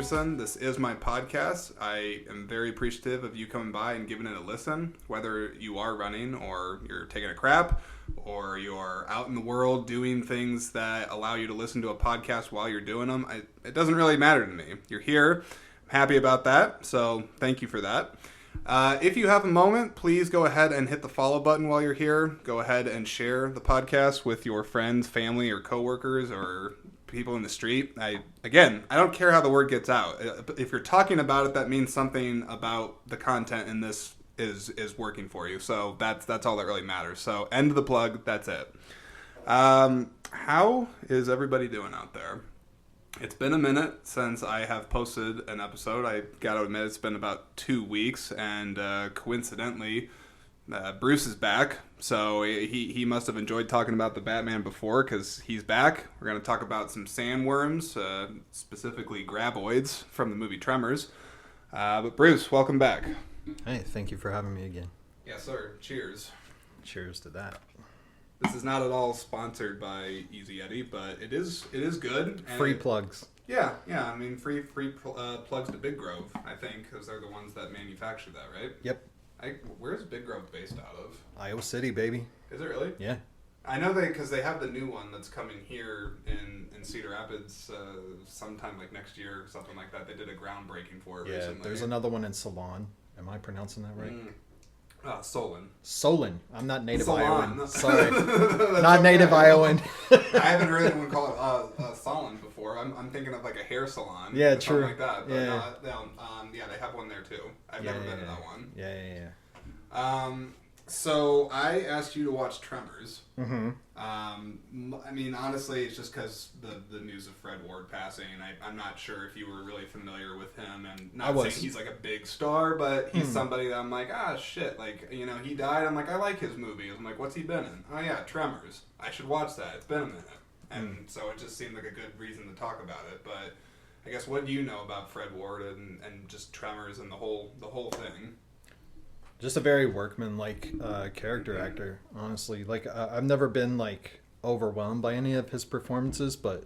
Anderson. This is my podcast. I am very appreciative of you coming by and giving it a listen, whether you are running or you're taking a crap or you're out in the world doing things that allow you to listen to a podcast while you're doing them. It doesn't really matter to me. You're here. I'm happy about that, so thank you for that. If you have a moment, please go ahead and hit the follow button while you're here. Go ahead and share the podcast with your friends, family, or coworkers, or people in the street. I don't care how the word gets out. If you're talking about it, that means something about the content in this is working for you. So that's all that really matters. So end of the plug. That's it. How is everybody doing out there? It's been a minute since I have posted an episode. I gotta admit, it's been about 2 weeks, and coincidentally, Bruce is back. So he must have enjoyed talking about the Batman before, because he's back. We're going to talk about some sandworms, specifically graboids from the movie Tremors. But Bruce, welcome back. Hey, thank you for having me again. Yes, sir. Cheers. Cheers to that. This is not at all sponsored by Easy Eddie, but it is good. And free plugs. Yeah. I mean, free plugs to Big Grove, I think, because they're the ones that manufacture that, right? Yep. Where's Big Grove based out of? Iowa City, baby. Is it really? Yeah. I know because they have the new one that's coming here in Cedar Rapids sometime like next year or something like that. They did a groundbreaking for it recently. There's another one in Solon. Am I pronouncing that right? Solon. Solon. I'm not native Solon. Iowan. Sorry. Not native Iowan. I haven't heard anyone call it Solon before. I'm thinking of like a hair salon. Yeah, or true. Something like that. But Yeah. They have one there too. I've never been to that one. Yeah. So I asked you to watch Tremors. Mm-hmm. I mean, honestly, it's just because the news of Fred Ward passing. I'm not sure if you were really familiar with him, and not saying he's like a big star, but he's somebody that I'm like, shit, like, he died. I'm like, I like his movies. I'm like, what's he been in? Oh yeah, Tremors. I should watch that. It's been a minute, and so it just seemed like a good reason to talk about it. But I guess, what do you know about Fred Ward and just Tremors and the whole thing? Just a very workman-like character actor, honestly. Like, I've never been, like, overwhelmed by any of his performances, but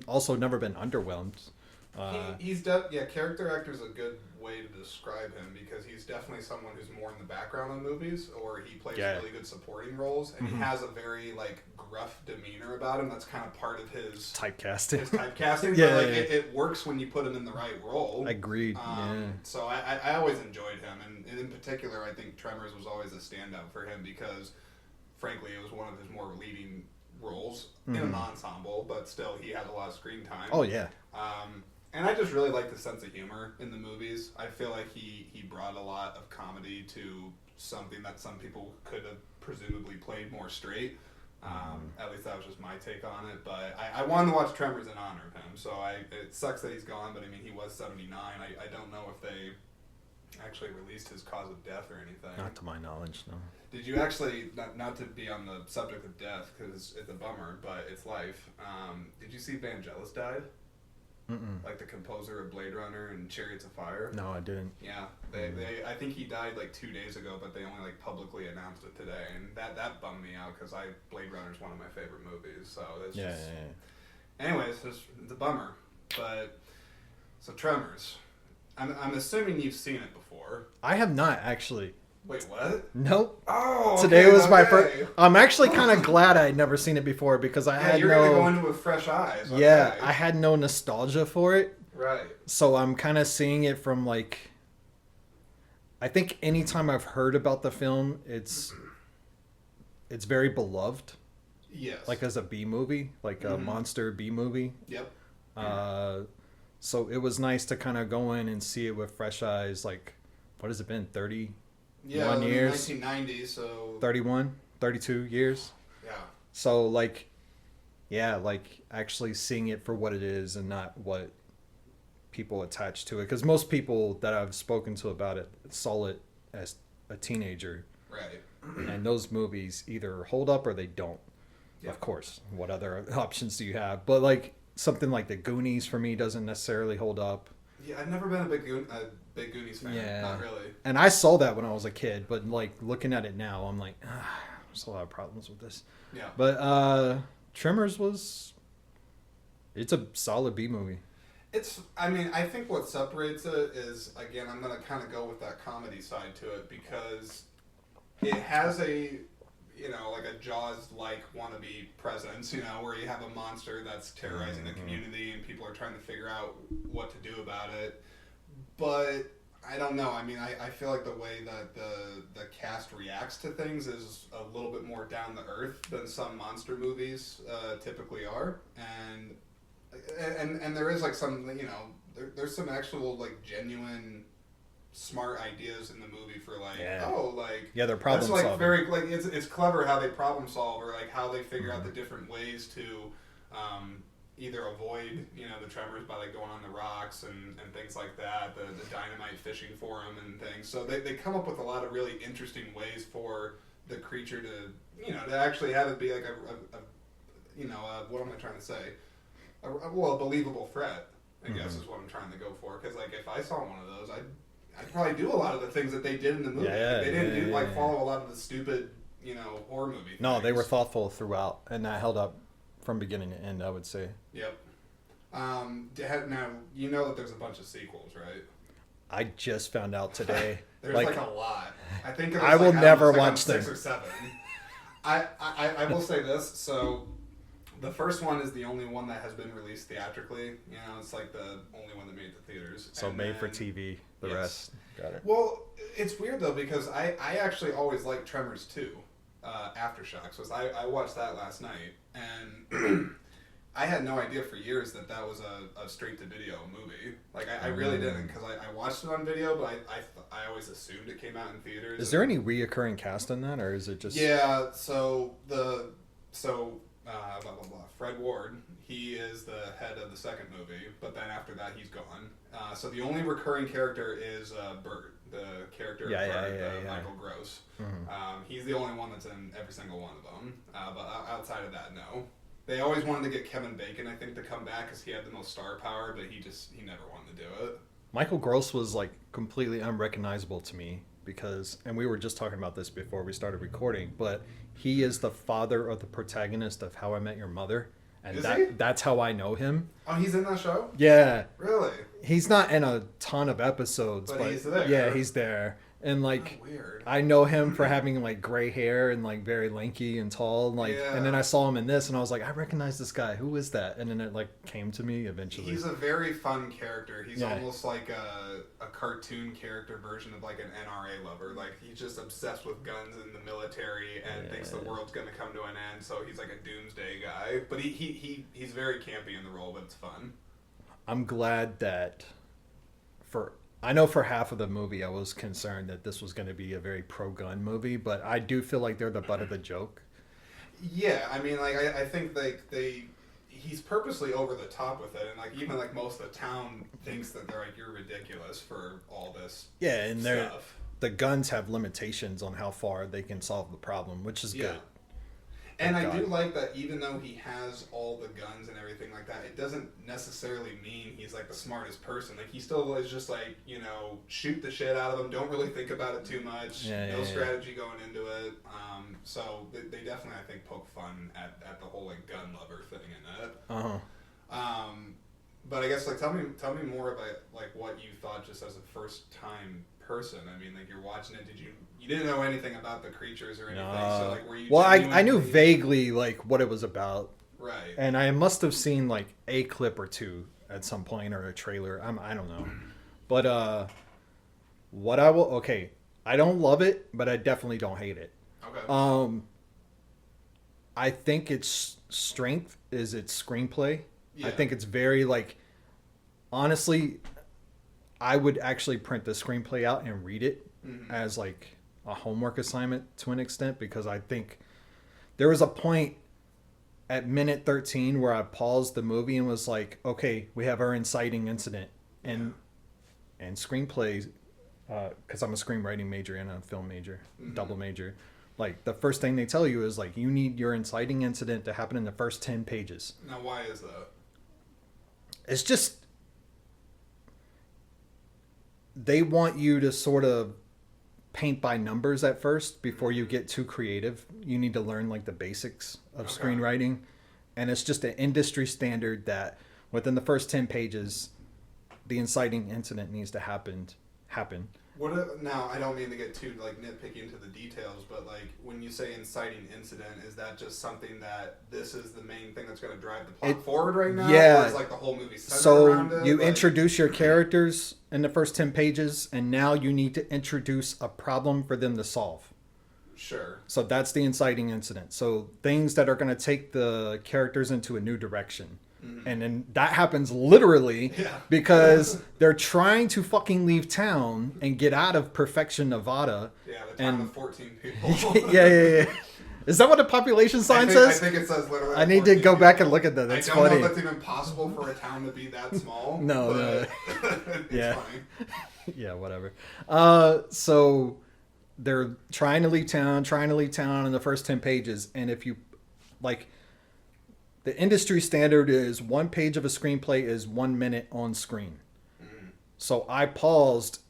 also never been underwhelmed. Character actor is a good way to describe him, because he's definitely someone who's more in the background of movies, or he plays really good supporting roles, and he has a very, like, gruff demeanor about him. That's kind of part of his typecasting. It works when you put him in the right role. Agreed. So I always enjoyed him, and in particular, I think Tremors was always a standout for him because, frankly, it was one of his more leading roles in an ensemble, but still, he had a lot of screen time. Oh yeah. And I just really like the sense of humor in the movies. I feel like he brought a lot of comedy to something that some people could have presumably played more straight. At least that was just my take on it. But I wanted to watch Tremors in honor of him. So it sucks that he's gone, but I mean, he was 79. I don't know if they actually released his cause of death or anything. Not to my knowledge, no. Did you actually, not to be on the subject of death, because it's a bummer, but it's life. Did you see Vangelis died? Mm-mm. Like the composer of Blade Runner and Chariots of Fire. No, I didn't. Yeah, they I think he died like 2 days ago, but they only like publicly announced it today, and that bummed me out because Blade Runner is one of my favorite movies. So it's Anyways, it's a bummer. But so Tremors, I'm assuming you've seen it before. I have not actually. Wait, what? Nope. Oh, today was my first. I'm actually kind of glad I had never seen it before, because I had you're gonna go into it with fresh eyes. Okay. Yeah, I had no nostalgia for it. Right. So I'm kind of seeing it from like. I think anytime I've heard about the film, it's very beloved. Yes. Like as a B movie, like a monster B movie. Yep. So it was nice to kind of go in and see it with fresh eyes. Like, what has it been? 30. Yeah, 1 years, 1990, so 31, 32 years. Yeah. So like actually seeing it for what it is and not what people attach to it. Because most people that I've spoken to about it saw it as a teenager. Right. And those movies either hold up or they don't. Yeah. Of course. What other options do you have? But like something like The Goonies for me doesn't necessarily hold up. Yeah, I've never been a big Goonies fan. Yeah. Not really. And I saw that when I was a kid, but like looking at it now, I'm like, there's a lot of problems with this. Yeah. But Tremors it's a solid B movie. I mean, I think what separates it is, again, I'm going to kind of go with that comedy side to it because it has like a Jaws-like wannabe presence, where you have a monster that's terrorizing the community and people are trying to figure out what to do about it. But I don't know. I mean, I feel like the way that the cast reacts to things is a little bit more down to earth than some monster movies typically are, and there is like some there's some actual like genuine smart ideas in the movie for like they're problem that's like solving. very like it's clever how they problem solve or like how they figure out the different ways to either avoid the tremors by like going on the rocks and things like that, the dynamite fishing for them and things. So they come up with a lot of really interesting ways for the creature to to actually have it be like what am I trying to say, a believable threat, I guess is what I'm trying to go for. Because like if I saw one of those, I'd probably do a lot of the things that they did in the movie. They didn't follow a lot of the stupid horror movie things. No, they were thoughtful throughout, and that held up from beginning to end, I would say. Yep. Now you know that there's a bunch of sequels, right? I just found out today. There's like a lot. I think it was I will never watch 6 them. or 7. I will say this. So the first one is the only one that has been released theatrically. It's like the only one that made the theaters. So made for TV. The rest. Got it. Well, it's weird though because I actually always liked Tremors 2. Aftershocks was I watched that last night and I had no idea for years that was a straight to video movie. Like I really didn't because I watched it on video, but I always assumed it came out in theaters. Is there any reoccurring cast in that, or is it just? Yeah. So Fred Ward, he is the head of the second movie, but then after that he's gone. So the only recurring character is Bert, the character of Bert, Michael Gross. Mm-hmm. He's the only one that's in every single one of them. But outside of that, no. They always wanted to get Kevin Bacon, I think, to come back because he had the most star power, but he never wanted to do it. Michael Gross was like completely unrecognizable to me because, and we were just talking about this before we started recording, but he is the father of the protagonist of How I Met Your Mother. And that's how I know him. Oh, he's in that show? Yeah. Really? He's not in a ton of episodes, but he's there. Yeah, he's there. And like, weird. I know him for having like gray hair and like very lanky and tall. And, and then I saw him in this, and I was like, I recognize this guy. Who is that? And then it like came to me eventually. He's a very fun character. He's almost like a cartoon character version of like an NRA lover. Like he's just obsessed with guns in the military and thinks the world's gonna come to an end. So he's like a doomsday guy. But he's very campy in the role, but it's fun. I'm glad that I know for half of the movie I was concerned that this was going to be a very pro-gun movie, but I do feel like they're the butt of the joke. Yeah, I mean, like I think like he's purposely over the top with it, and like even like most of the town thinks that they're like, you're ridiculous for all this. Yeah, and stuff. The guns have limitations on how far they can solve the problem, which is good. And I do like that even though he has all the guns and everything like that, it doesn't necessarily mean he's like the smartest person. Like he still is just like, shoot the shit out of them. Don't really think about it too much. No strategy going into it. So they definitely, I think, poke fun at the whole like gun lover thing in it. Uh-huh. But I guess like tell me more about like what you thought just as a first time person. I mean, like you're watching it. You didn't know anything about the creatures or anything? No. So like, were you? Well, I knew vaguely like what it was about. Right. And I must have seen like a clip or two at some point or a trailer. I don't know. But I don't love it, but I definitely don't hate it. Okay. I think its strength is its screenplay. Yeah. I think it's very like, honestly, I would actually print the screenplay out and read it as like a homework assignment to an extent, because I think there was a point at minute 13 where I paused the movie and was like, okay, we have our inciting incident and screenplays, because I'm a screenwriting major and a film major, double major. Like the first thing they tell you is like, you need your inciting incident to happen in the first 10 pages. Now, why is that? It's just, they want you to sort of paint by numbers at first before you get too creative. You need to learn like the basics of screenwriting. And it's just an industry standard that within the first 10 pages, the inciting incident needs to happen. Now, I don't mean to get too like nitpicky into the details, but like when you say inciting incident, is that just something that this is the main thing that's going to drive the plot forward right now? Yeah. Or is like the whole movie centered around it? So you like, introduce your characters in the first 10 pages, and now you need to introduce a problem for them to solve. Sure. So that's the inciting incident. So things that are going to take the characters into a new direction. And then that happens literally because they're trying to fucking leave town and get out of Perfection, Nevada. Yeah, the town of 14 people. yeah. Is that what the population sign says? I think it says literally. I need to go back and look at that. That's funny. I don't know if that's even possible for a town to be that small. No. It's funny. Yeah, whatever. So they're trying to leave town in the first 10 pages. And if you, like, the industry standard is 1 page of a screenplay is 1 minute on screen. So I paused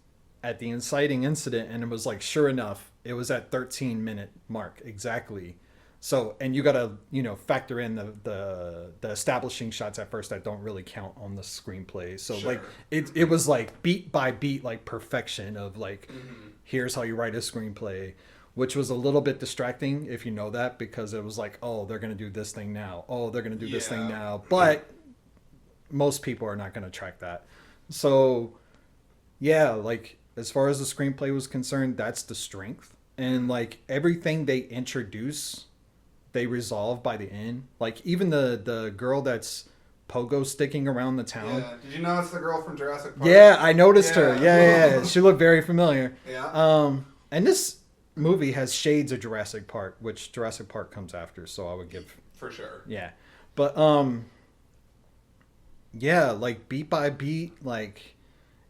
at the inciting incident and it was like, sure enough, it was at 13-minute mark. Exactly. So, and you got to, factor in the establishing shots at first that don't really count on the screenplay. So like it was like beat by beat, like perfection of like, here's how you write a screenplay, which was a little bit distracting if you know that, because it was like, oh, they're going to do this thing now. Oh, they're going to do this thing now. But most people are not going to track that. So yeah, like as far as the screenplay was concerned, that's the strength. And like everything they introduce, they resolve by the end. Like even the girl that's pogo sticking around the town. Yeah. Did you know it's the girl from Jurassic Park? Yeah, I noticed her. Yeah. She looked very familiar. Yeah. And this movie has shades of Jurassic Park, which Jurassic Park comes after, so I would give for sure. Yeah. But yeah, like beat by beat, like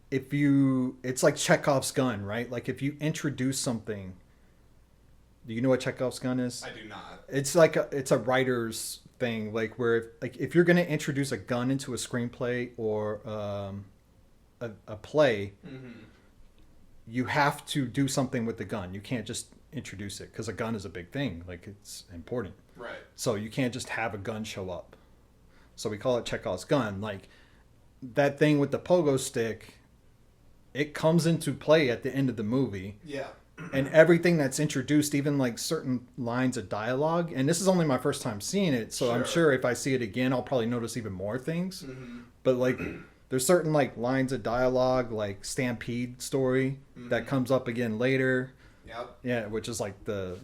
it's like Chekhov's gun, right? Like if you introduce something, do you know what Chekhov's gun is? I do not. It's like it's a writer's thing, like where if you're going to introduce a gun into a screenplay or a play, you have to do something with the gun. You can't just introduce it because a gun is a big thing. Like it's important. Right. So you can't just have a gun show up. So we call it Chekhov's gun. Like that thing with the pogo stick, it comes into play at the end of the movie. Yeah. And everything that's introduced, even like certain lines of dialogue, and this is only my first time seeing it, so I'm sure if I see it again, I'll probably notice even more things. But like there's certain like lines of dialogue, like Stampede story that comes up again later. Yep. Yeah, which is like the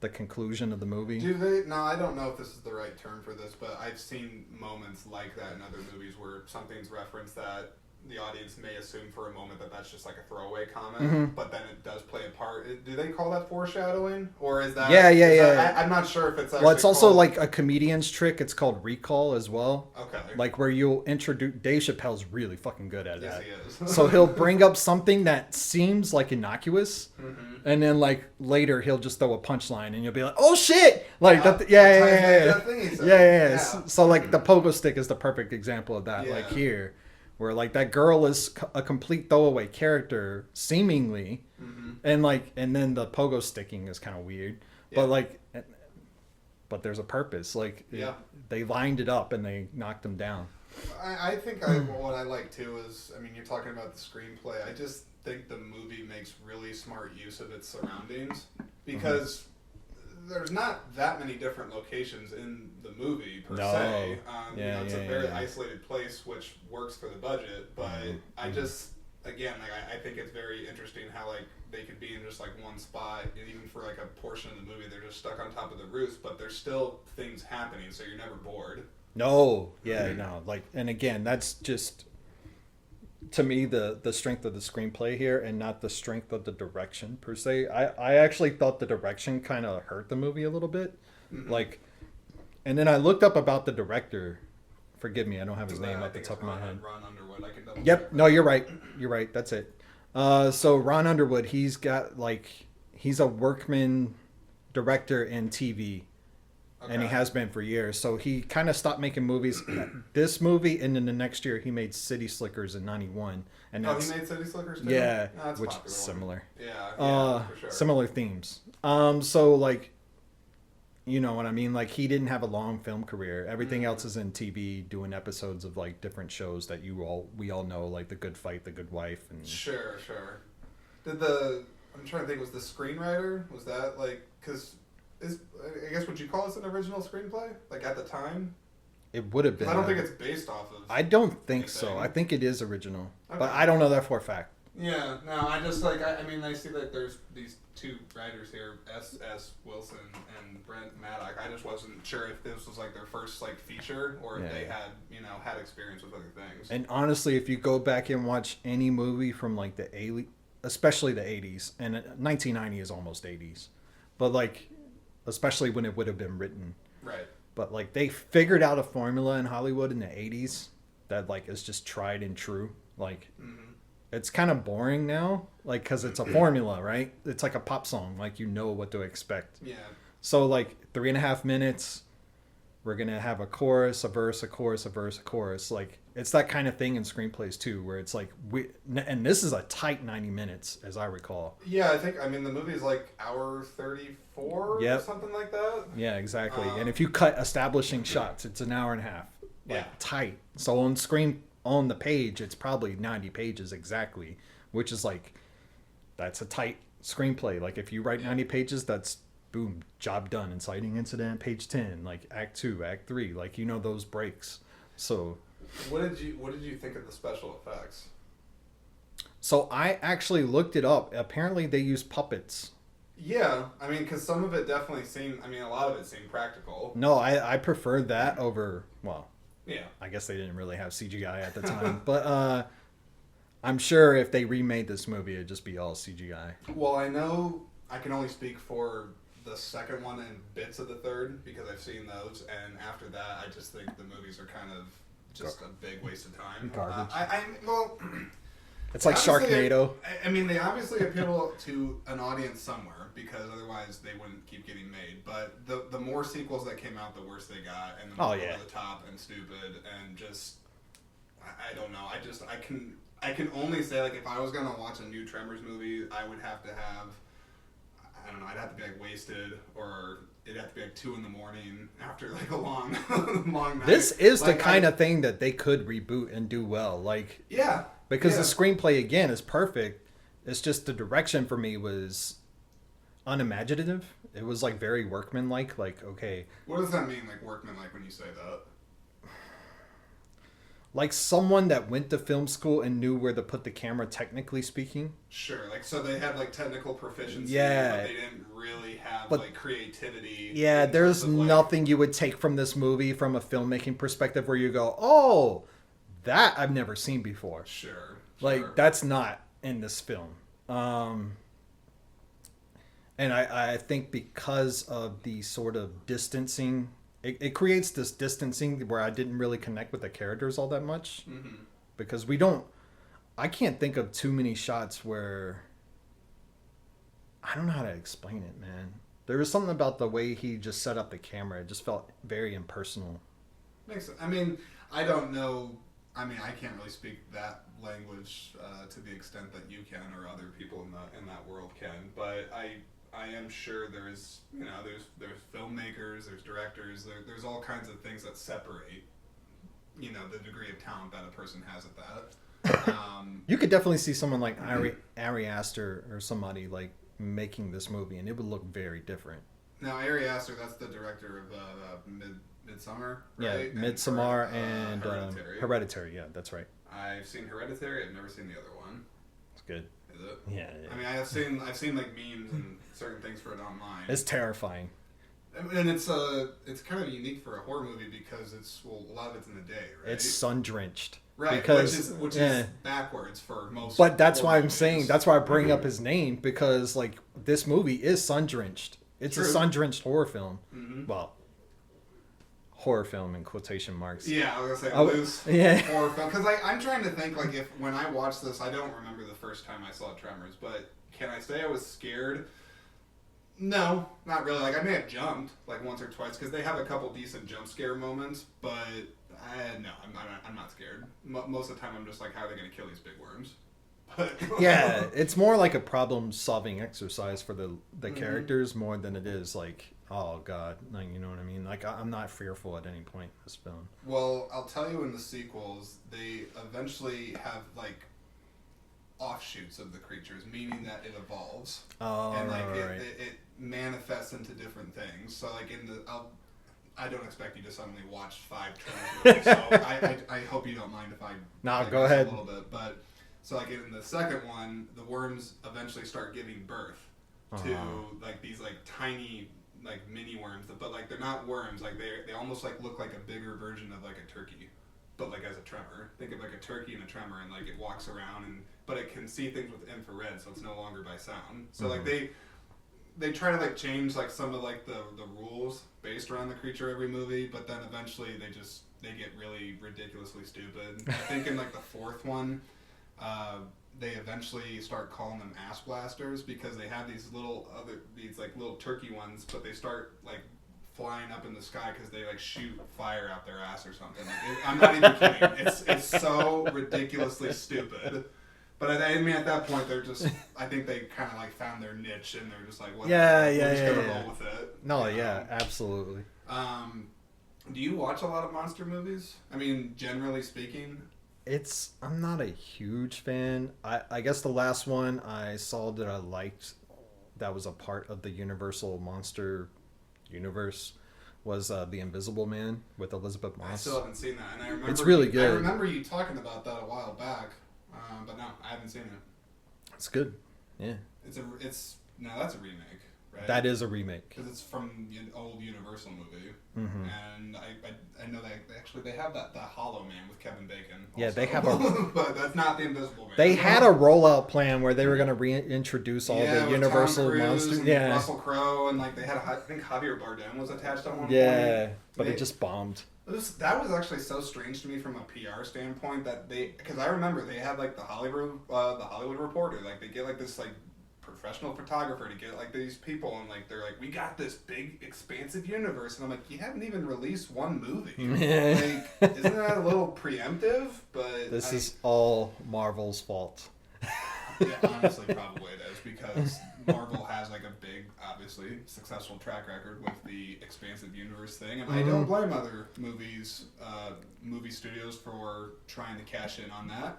conclusion of the movie. Do they? No, I don't know if this is the right term for this, but I've seen moments like that in other movies where something's referenced that the audience may assume for a moment that that's just like a throwaway comment, but then it does play a part. Do they call that foreshadowing, or is that? Yeah. I'm not sure if it's. Actually Well, it's also like a comedian's trick. It's called recall as well. Okay. Like where you'll introduce. Dave Chappelle's really fucking good at that. Yes, he is. So he'll bring up something that seems like innocuous, and then like later he'll just throw a punchline, and you'll be like, "Oh shit!" Like that. Yeah. So like the pogo stick is the perfect example of that. Yeah. Like here. Where like that girl is a complete throwaway character, seemingly, and then the pogo sticking is kind of weird, but there's a purpose. Like they lined it up and they knocked them down. I think what I like too is, I mean, you're talking about the screenplay. I just think the movie makes really smart use of its surroundings because there's not that many different locations in the movie per se. It's a very isolated place, which works for the budget. But I just, again, I think it's very interesting how like they could be in just like one spot, and even for like a portion of the movie, they're just stuck on top of the roof, but there's still things happening, so you're never bored. No, like, and again, that's just to me the strength of the screenplay here and not the strength of the direction per se. I actually thought the direction kind of hurt the movie a little bit. Like, and then I looked up about the director. Forgive me, I don't have his name at the top of my head. Ron Underwood. I can Yep. No, you're right. That's it. So Ron Underwood, he's a workman director in TV. Okay. And he has been for years. So he kind of stopped making movies. This movie, and then the next year he made City Slickers in '91. And he made City Slickers too? Yeah, that's which popular is similar. Yeah, for sure. Similar themes. So like You know what I mean? Like he didn't have a long film career. Everything Mm. else is in TV, doing episodes of like different shows that we all know, like The Good Fight, The Good Wife, and Sure, sure. I'm trying to think, was the screenwriter, was that like, because, I guess, would you call this an original screenplay? Like at the time? it would have 'Cause been. I don't think it's based off of. I don't think so. anything. I think it is original, but Okay. I don't know that for a fact. Yeah, no, I just like, I mean, I see that there's these two writers here, S. Wilson and Brent Maddock. I just wasn't sure if this was like their first like feature or if Yeah. they had, had experience with other things. And honestly, if you go back and watch any movie from like especially the 80s, and 1990 is almost 80s, but like, especially when it would have been written. Right. But like they figured out a formula in Hollywood in the 80s that like is just tried and true. Like it's kind of boring now, like because it's a formula, right? It's like a pop song, like you know what to expect. Yeah. So like 3.5 minutes, we're gonna have a chorus, a verse, a chorus, a verse, a chorus. Like it's that kind of thing in screenplays too, where it's like and this is a tight 90 minutes, as I recall. Yeah, I mean the movie's like hour 34 Yep. or something like that. Yeah, exactly. And if you cut establishing shots, it's an hour and a half. Like Yeah. tight. So on screen on the page, it's probably 90 pages exactly, which is like that's a tight screenplay. Like if you write 90 pages, that's boom, job done. Inciting incident, page 10, like act 2, act 3, like those breaks. So What did you think of the special effects? so I actually looked it up. Apparently they use puppets. Yeah, I mean, because some of it definitely seemed. I mean, a lot of it seemed practical. No, I preferred that over, well, Yeah. I guess they didn't really have CGI at the time, but I'm sure if they remade this movie, it'd just be all CGI. Well, I know I can only speak for the second one and bits of the third because I've seen those, and after that, I just think the movies are kind of just a big waste of time. Garbage. Well, It's like obviously, Sharknado. I mean, they obviously appeal to an audience somewhere because otherwise they wouldn't keep getting made. But the more sequels that came out, the worse they got, and the more over the top and stupid, and just I don't know. I can only say, like, if I was gonna watch a new Tremors movie, I would have to have, I don't know, I'd have to be like wasted, or it'd have to be like 2 a.m. after like a long long night. This is like, the kind of thing that they could reboot and do well. Like, yeah. because yeah. the screenplay again is perfect. It's just the direction for me was unimaginative. It was like very workmanlike. Like, okay, What does that mean, like workmanlike, when you say that? like someone that went to film school and knew where to put the camera, technically speaking. Sure, like, so they had like technical proficiency, Yeah. but they didn't really have But- like creativity. Yeah, in there's terms of, like, nothing you would take from this movie from a filmmaking perspective where you go, oh, that I've never seen before. Sure. Like, that's not in this film. And I think because of the sort of distancing, it creates this distancing where I didn't really connect with the characters all that much. Mm-hmm. Because I can't think of too many shots where, I don't know how to explain it, man. There was something about the way he just set up the camera. It just felt very impersonal. Makes sense. I mean, I don't know. I mean, I can't really speak that language to the extent that you can or other people in that world can. But I am sure there's there's filmmakers, there's directors, there's all kinds of things that separate the degree of talent that a person has at that. You could definitely see someone like Ari Aster or somebody like making this movie, and it would look very different. Now, Ari Aster, that's the director of Midsummer, right? Yeah, Midsommar and Hereditary. Hereditary. Yeah, that's right. I've seen Hereditary. I've never seen the other one. It's good. Is it? Yeah. I mean, I've seen like memes and certain things for it online. It's terrifying. And it's kind of unique for a horror movie because a lot of it's in the day, right? It's sun drenched. right, because which is backwards for most. But that's horror why I'm movies. saying, that's why I bring up his name, because like this movie is sun drenched. It's a True. sun drenched horror film. Mhm. Well, horror film in quotation marks. Yeah, I was gonna say Oh, loose yeah. horror film because I'm trying to think like if when I watched this, I don't remember the first time I saw Tremors, but can I say I was scared? No, not really. Like I may have jumped like once or twice because they have a couple decent jump scare moments, but no, I'm not scared. Most of the time, I'm just like, how are they gonna kill these big worms? But Yeah, it's more like a problem solving exercise for the characters more than it is like oh god, like, you know what I mean? Like, I'm not fearful at any point in this film. Well, I'll tell you in the sequels, they eventually have like offshoots of the creatures, meaning that it evolves. Oh, And like right. it manifests into different things. So like I don't expect you to suddenly watch 5 Tremors movies, so I hope you don't mind if I No, go ahead. a little bit. But so like in the second one, the worms eventually start giving birth to like these like tiny like mini worms, but like they're not worms. Like they almost like look like a bigger version of like a turkey, but like as a tremor. Think of like a turkey and a tremor, and like it walks around but it can see things with infrared, so it's no longer by sound. So like they try to like change like some of like the rules based around the creature every movie, but then eventually they get really ridiculously stupid. I think in like the fourth one, they eventually start calling them ass blasters because they have these like little turkey ones, but they start like flying up in the sky because they like shoot fire out their ass or something. I'm not even kidding. It's so ridiculously stupid. But I mean, at that point, they're just. I think they kind of like found their niche, and they're just like, "Whatever, we're just gonna roll with it." No, yeah, absolutely. Do you watch a lot of monster movies? I mean, generally speaking. I'm not a huge fan. I guess the last one I saw that I liked, that was a part of the Universal Monster universe, was The Invisible Man with Elizabeth Moss. I still haven't seen that, and I remember it's really good. I remember you talking about that a while back. But no, I haven't seen it. It's good. Yeah. That's a remake, right? That is a remake. Because it's from an old Universal movie, Mm-hmm. and I know they have the Hollow Man with Kevin Bacon. Yeah, also. they have but that's not the Invisible Man. They had a rollout plan where they were going to reintroduce all the with Universal Tom Cruise monsters. And Yeah. Russell Crowe, and like they had I think Javier Bardem was attached at one point. Yeah, but it just bombed. That was actually so strange to me from a PR standpoint that because I remember they had like the Hollywood Reporter, like they get like this like professional photographer to get like these people, and like they're like, we got this big expansive universe, and I'm like, you haven't even released one movie. Like, isn't that a little preemptive? But this is all Marvel's fault. Yeah, honestly, probably it is, because Marvel has like a big, obviously successful track record with the expansive universe thing, and I don't blame other movie studios for trying to cash in on that.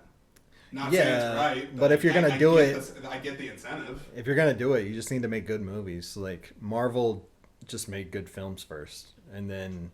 Not saying it's right, but if you're gonna do it, I get the incentive. If you're gonna do it, you just need to make good movies. Like Marvel just made good films first, and then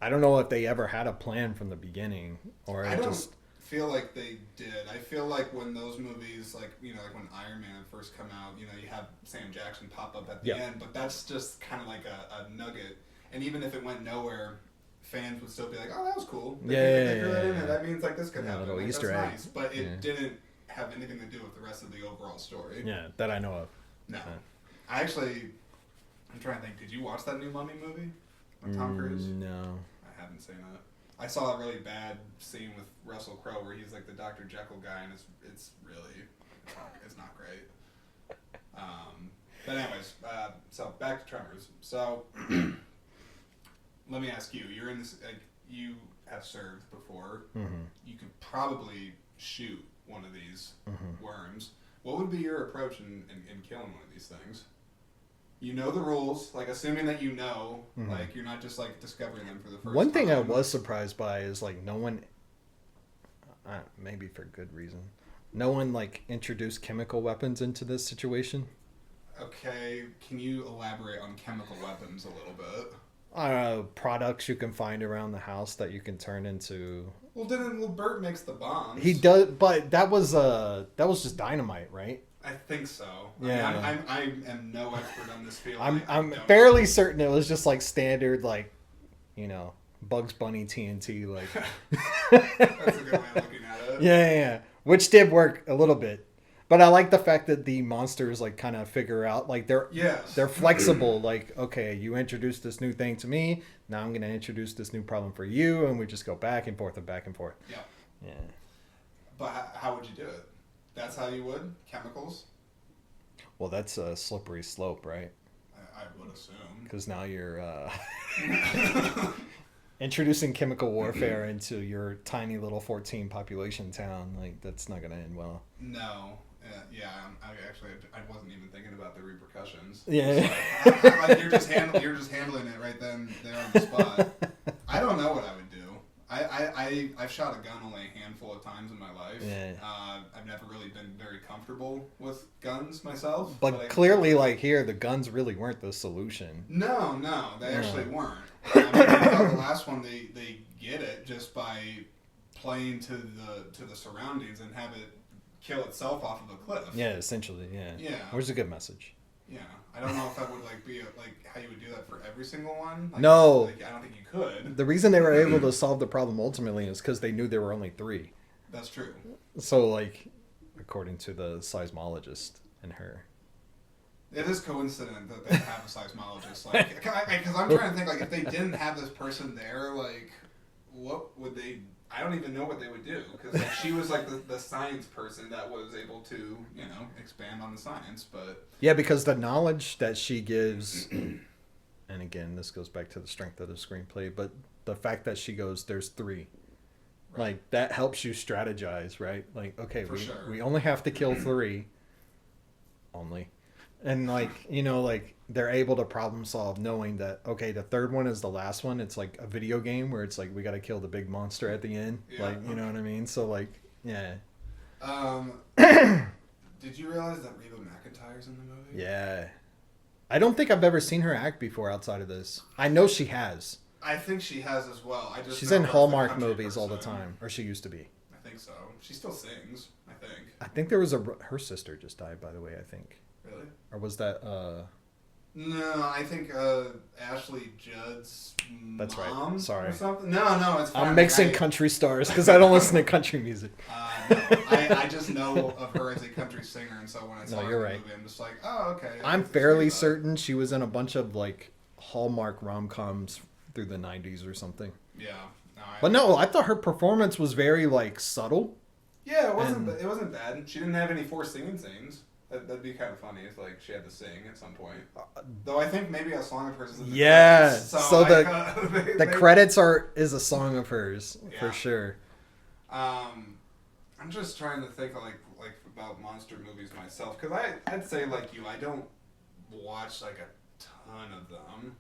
I don't know if they ever had a plan from the beginning, or I don't feel like they did. I feel like when those movies, like like when Iron Man first come out, you have Sam Jackson pop up at the end, but that's just kind of like a nugget. And even if it went nowhere, fans would still be like, "Oh, that was cool." They threw that in there. That means like this could happen. Like, Easter that's egg. Nice, but it didn't have anything to do with the rest of the overall story. Yeah, that I know of. No, I'm trying to think. Did you watch that new Mummy movie with Tom Cruise? No, I haven't seen it. I saw a really bad scene with Russell Crowe where he's like the Dr. Jekyll guy, and it's not great. But anyways, so back to Tremors. So let me ask you: you're in this. You have served before. Mm-hmm. You could probably shoot one of these worms. What would be your approach in killing one of these things? You know the rules, like assuming that like you're not just like discovering them for the first time. One thing I was surprised by is like no one, maybe for good reason, no one like introduced chemical weapons into this situation. Okay, can you elaborate on chemical weapons a little bit? Products you can find around the house that you can turn into. Well, Bert makes the bombs. He does, but that was just dynamite, right? I think so. Yeah. I am no expert on this field. I'm fairly certain it was just like standard, like, Bugs Bunny TNT, like. That's a good way of looking at it. Yeah. Which did work a little bit. But I like the fact that the monsters like kind of figure out, like they're flexible. Like, okay, you introduced this new thing to me. Now I'm going to introduce this new problem for you, and we just go back and forth and back and forth. Yeah. Yeah. But how would you do it? That's how you would? Chemicals? Well, that's a slippery slope, right? I would assume. Because now you're introducing chemical warfare into your tiny little 14 population town. Like, that's not going to end well. No. I wasn't even thinking about the repercussions. Yeah. Like you're just handling it right then there on the spot. I don't know what I would do. I've shot a gun only a handful of times in my life. Yeah. I've never really been very comfortable with guns myself. But clearly, like here, the guns really weren't the solution. No, they actually weren't. I mean, I thought the last one they get it just by playing to the surroundings and have it kill itself off of a cliff. Yeah, essentially, yeah. Yeah. Which is a good message. Yeah, I don't know if that would like be like how you would do that for every single one. Like, No, I don't think you could. The reason they were able to solve the problem ultimately is because they knew there were only 3. That's true. So, like, according to the seismologist and her. It is coincident that they have a seismologist. Like, because I'm trying to think, like, if they didn't have this person there, like, what would they? I don't even know what they would do because like, she was like the science person that was able to, expand on the science. But yeah, because the knowledge that she gives, and again, this goes back to the strength of the screenplay, but the fact that she goes, "There's 3." Right. Like that helps you strategize, right? Like, okay, we only have to kill 3, only. And like like they're able to problem solve knowing that okay the third one is the last one. It's like a video game where it's like we got to kill the big monster at the end. Yeah. Like you know what I mean. So like yeah. Did you realize that Reba McEntire's in the movie? Yeah. I don't think I've ever seen her act before outside of this. I know she has. I think she has as well. She's in Hallmark movies all the time, or she used to be. I think so. She still sings. I think there was her sister just died, by the way. I think. Really? Or was that No, I think Ashley Judd's mom. That's right. Sorry. Or something. No, it's fine. I'm mixing country stars because I don't listen to country music. No, I just know of her as a country singer, and so when I saw her in the movie, I'm just like, oh, okay. I'm fairly certain she was in a bunch of like Hallmark rom-coms through the 90s or something. Yeah. No, I thought her performance was very like subtle. Yeah, it wasn't bad. She didn't have any forced singing scenes. That'd be kind of funny if like she had to sing at some point. Though I think maybe a song of hers is in the credits, so the credits is a song of hers for sure. I'm just trying to think of like about monster movies myself because I'd say like you I don't watch like a ton of them,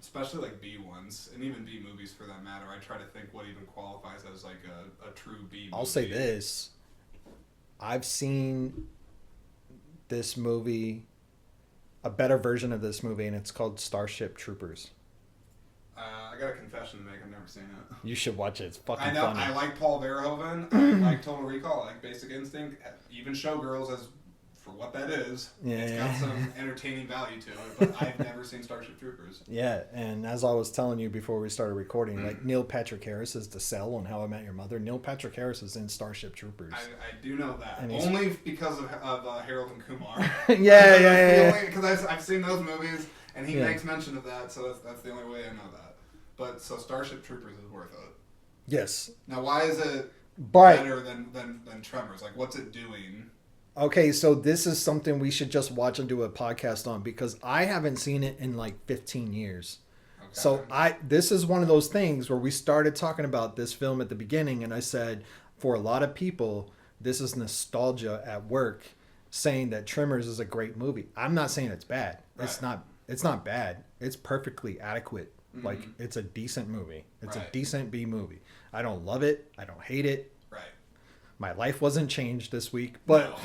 especially like B ones and even B movies for that matter. I try to think what even qualifies as like a true B movie. I'll say this: I've seen this movie, a better version of this movie, and it's called Starship Troopers. I got a confession to make. I've never seen it. You should watch it. It's fucking funny. I know. Funny. I like Paul Verhoeven. I like Total Recall. I like Basic Instinct. Even Showgirls, as for what that is, it's got some entertaining value to it. But I've never seen Starship Troopers. Yeah, and as I was telling you before we started recording, like Neil Patrick Harris is the Cell on How I Met Your Mother. Neil Patrick Harris is in Starship Troopers. I do know that. Only because of Harold and Kumar. yeah. Because I've seen those movies, and he makes mention of that, so that's the only way I know that. But so Starship Troopers is worth it. Yes. Now, why is it better than Tremors? Like, what's it doing? Okay, so this is something we should just watch and do a podcast on because I haven't seen it in like 15 years. Okay. So this is one of those things where we started talking about this film at the beginning, and I said, for a lot of people, this is nostalgia at work, saying that Tremors is a great movie. I'm not saying it's bad. Right. It's not bad. It's perfectly adequate. Mm-hmm. Like, it's a decent movie. It's a decent B movie. I don't love it. I don't hate it. Right. My life wasn't changed this week, but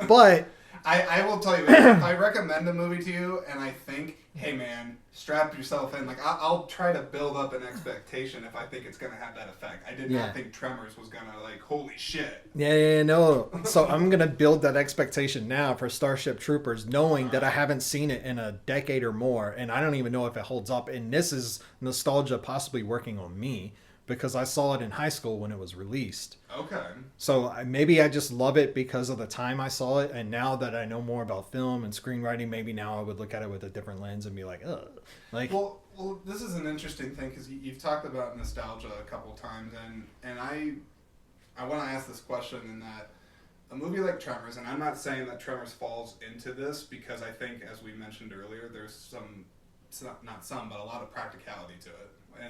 but I will tell you, if I recommend a movie to you and I think, hey man, strap yourself in, like I'll try to build up an expectation if I think it's gonna have that effect. I did not think Tremors was gonna like, holy shit. No. So I'm gonna build that expectation now for Starship Troopers, knowing that I haven't seen it in a decade or more, and I don't even know if it holds up. And this is nostalgia possibly working on me, because I saw it in high school when it was released. Okay. So maybe I just love it because of the time I saw it, and now that I know more about film and screenwriting, maybe now I would look at it with a different lens and be like, ugh. Like, well, this is an interesting thing because you've talked about nostalgia a couple times, and I want to ask this question in that a movie like Tremors, and I'm not saying that Tremors falls into this because I think, as we mentioned earlier, there's not some, but a lot of practicality to it.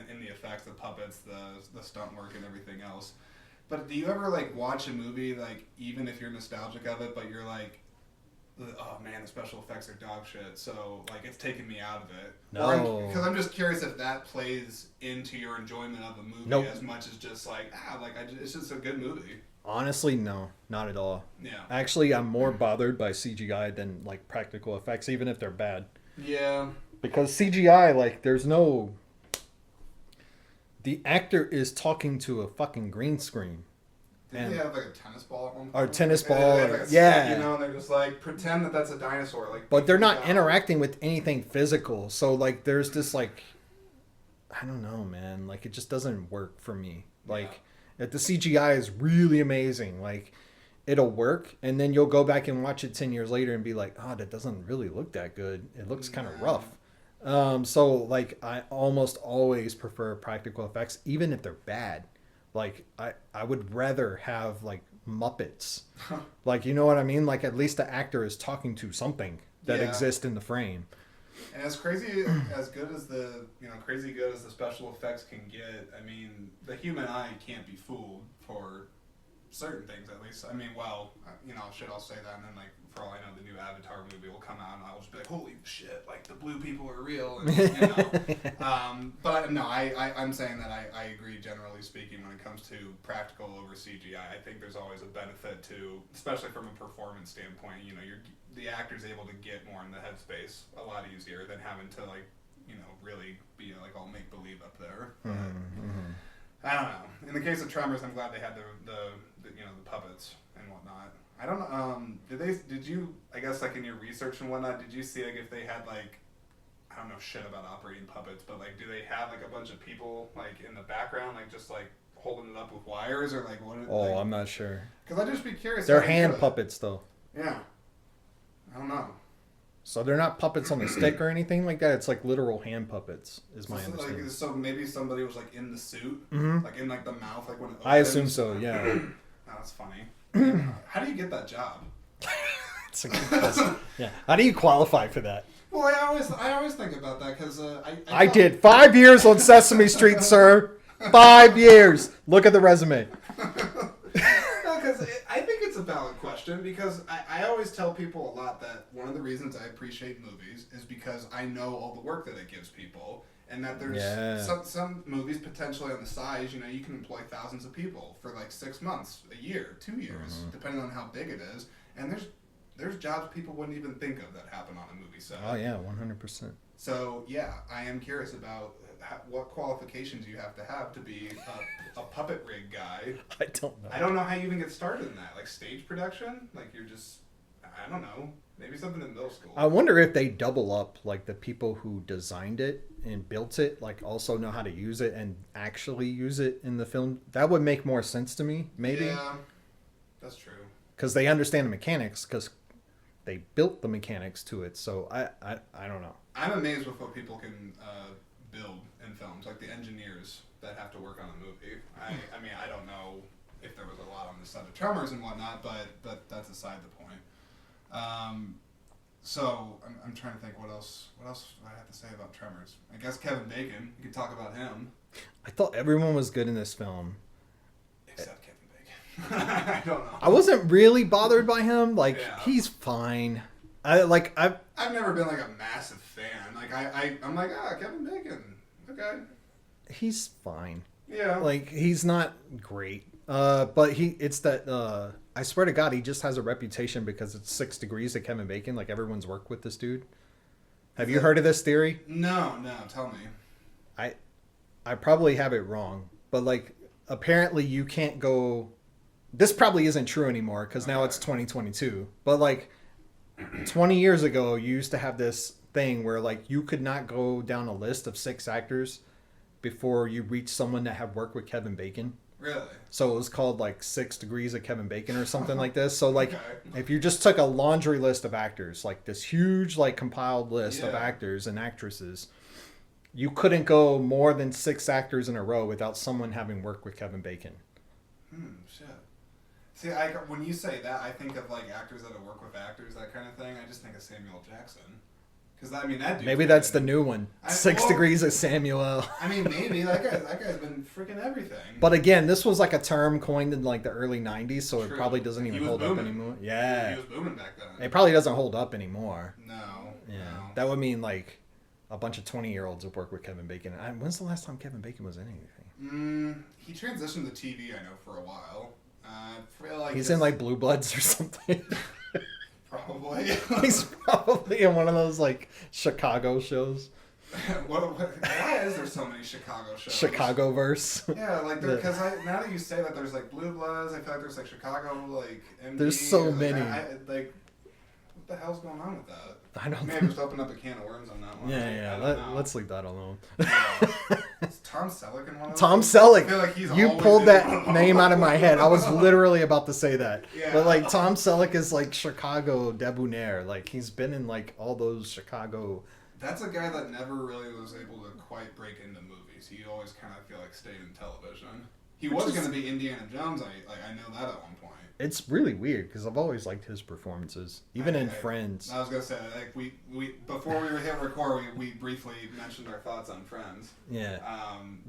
In the effects, the puppets, the stunt work, and everything else. But do you ever like watch a movie like even if you're nostalgic of it, but you're like, oh man, the special effects are dog shit, so like it's taking me out of it. No. Because I'm just curious if that plays into your enjoyment of the movie Nope. as much as just like it's just a good movie. Honestly, no, not at all. Yeah. Actually, I'm more bothered by CGI than like practical effects, even if they're bad. Yeah. Because CGI, like, there's no. The actor is talking to a fucking green screen. Did they have like a tennis ball at one point? Or tennis ball, They had, like, a yeah. stick, you know, and they're just like pretend that that's a dinosaur, like. But they're not freak out. interacting with anything physical. So, like, there's this, like. I don't know, man. Like, it just doesn't work for me. Like, if the CGI is really amazing, like, it'll work. And then you'll go back and watch it 10 years later and be like, oh, that doesn't really look that good. It looks kind of rough. So, like, I almost always prefer practical effects, even if they're bad. Like, I would rather have, like, Muppets. Like, you know what I mean? Like, at least the actor is talking to something that exists in the frame. And as crazy as good as the crazy good as the special effects can get, I mean, the human eye can't be fooled for certain things, at least. I mean, well, I'll say that, and then, like, for all I know, the new Avatar movie will come out, and I'll just be like, holy shit, like, the blue people are real, and, I'm saying that I agree, generally speaking, when it comes to practical over CGI. I think there's always a benefit to, especially from a performance standpoint, the actor's able to get more in the headspace a lot easier than having to, like, really be, like, all make-believe up there. Mm-hmm. I don't know. In the case of Tremors, I'm glad they had the puppets and whatnot. I don't know. Did you, I guess, like, in your research and whatnot, did you see, like, if they had, like, I don't know shit about operating puppets, but, like, do they have, like, a bunch of people, like, in the background, like, just, like, holding it up with wires, or, like, what? Oh, I'm not sure. Because I'd just be curious. They're hand puppets, though. Yeah. I don't know. So they're not puppets on a stick or anything like that. It's like literal hand puppets, is my understanding. Like, so maybe somebody was, like, in the suit, like, in, like, the mouth, like, when it opens. I assume so, yeah. Oh, that's funny. How do you get that job? It's a good question. Yeah. How do you qualify for that? Well, I always think about that because I did 5 years on Sesame Street, sir. 5 years. Look at the resume. No, because I think it's a valid question, because I always tell people a lot that one of the reasons I appreciate movies is because I know all the work that it gives people, and that there's some movies potentially on the size, you can employ thousands of people for like 6 months, a year, 2 years, depending on how big it is, and there's jobs people wouldn't even think of that happen on a movie set. Oh yeah, 100%. So yeah, I am curious about what qualifications you have to be a puppet rig guy. I don't know. I don't know how you even get started in that. Like stage production? Like you're just, I don't know. Maybe something in middle school. I wonder if they double up, like the people who designed it and built it, like also know how to use it and actually use it in the film. That would make more sense to me, maybe. Yeah, that's true. Because they understand the mechanics, because they built the mechanics to it. So I don't know. I'm amazed with what people can build in films, like the engineers that have to work on a movie. I mean, I don't know if there was a lot on the set of Tremors and whatnot, but that's aside the point. So I'm trying to think what else do I have to say about Tremors. I guess Kevin Bacon. You could talk about him. I thought everyone was good in this film. Except Kevin Bacon. I don't know. I wasn't really bothered by him. Like, he's fine. I've never been like a massive fan. Like I'm like, Kevin Bacon. Okay. He's fine. Yeah. Like, he's not great. But it's that I swear to God, he just has a reputation because it's 6 degrees of Kevin Bacon. Like, everyone's worked with this dude. Have you heard of this theory? No, tell me. I probably have it wrong, but like, apparently you can't go. This probably isn't true anymore because now it's 2022. But like 20 years ago, you used to have this thing where like you could not go down a list of 6 actors before you reach someone that had worked with Kevin Bacon. Really? So it was called like 6 degrees of Kevin Bacon or something like this. So like if you just took a laundry list of actors, like this huge like compiled list of actors and actresses, you couldn't go more than 6 actors in a row without someone having worked with Kevin Bacon. Shit. See, when you say that, I think of like actors that have worked with actors, that kind of thing. I just think of Samuel Jackson. Because I mean, that dude. Maybe that's the new one. 6 Degrees of Samuel. I mean, maybe that guy's been freaking everything. But again, this was like a term coined in like the early '90s, so True. it probably doesn't even hold up anymore. Yeah, he was booming back then. It probably doesn't hold up anymore. No. Yeah, no. that would mean like a bunch of 20-year-olds would work with Kevin Bacon. When's the last time Kevin Bacon was in anything? He transitioned to TV, I know, for a while. I feel like he's in like Blue Bloods or something. Probably. He's probably in one of those like Chicago shows. Why is there so many Chicago shows? Chicagoverse. Yeah, like because now that you say that, there's like Blue Bloods. I feel like there's like Chicago, like MD, there's so many. What the hell's going on with that? I don't. Maybe just open up a can of worms on that one. Yeah. Let's leave that alone. Is Tom Selleck in one of those? Tom Selleck. I feel like he's you pulled that name out of my head. I was literally about to say that. Yeah. But like Tom Selleck is like Chicago debonair. Like he's been in like all those Chicago. That's a guy that never really was able to quite break into movies. He always kind of feel like stayed in television. He was going to be Indiana Jones. I know that at one point. It's really weird because I've always liked his performances, even in Friends. I was gonna say, like we before we were hit record, we briefly mentioned our thoughts on Friends. Yeah.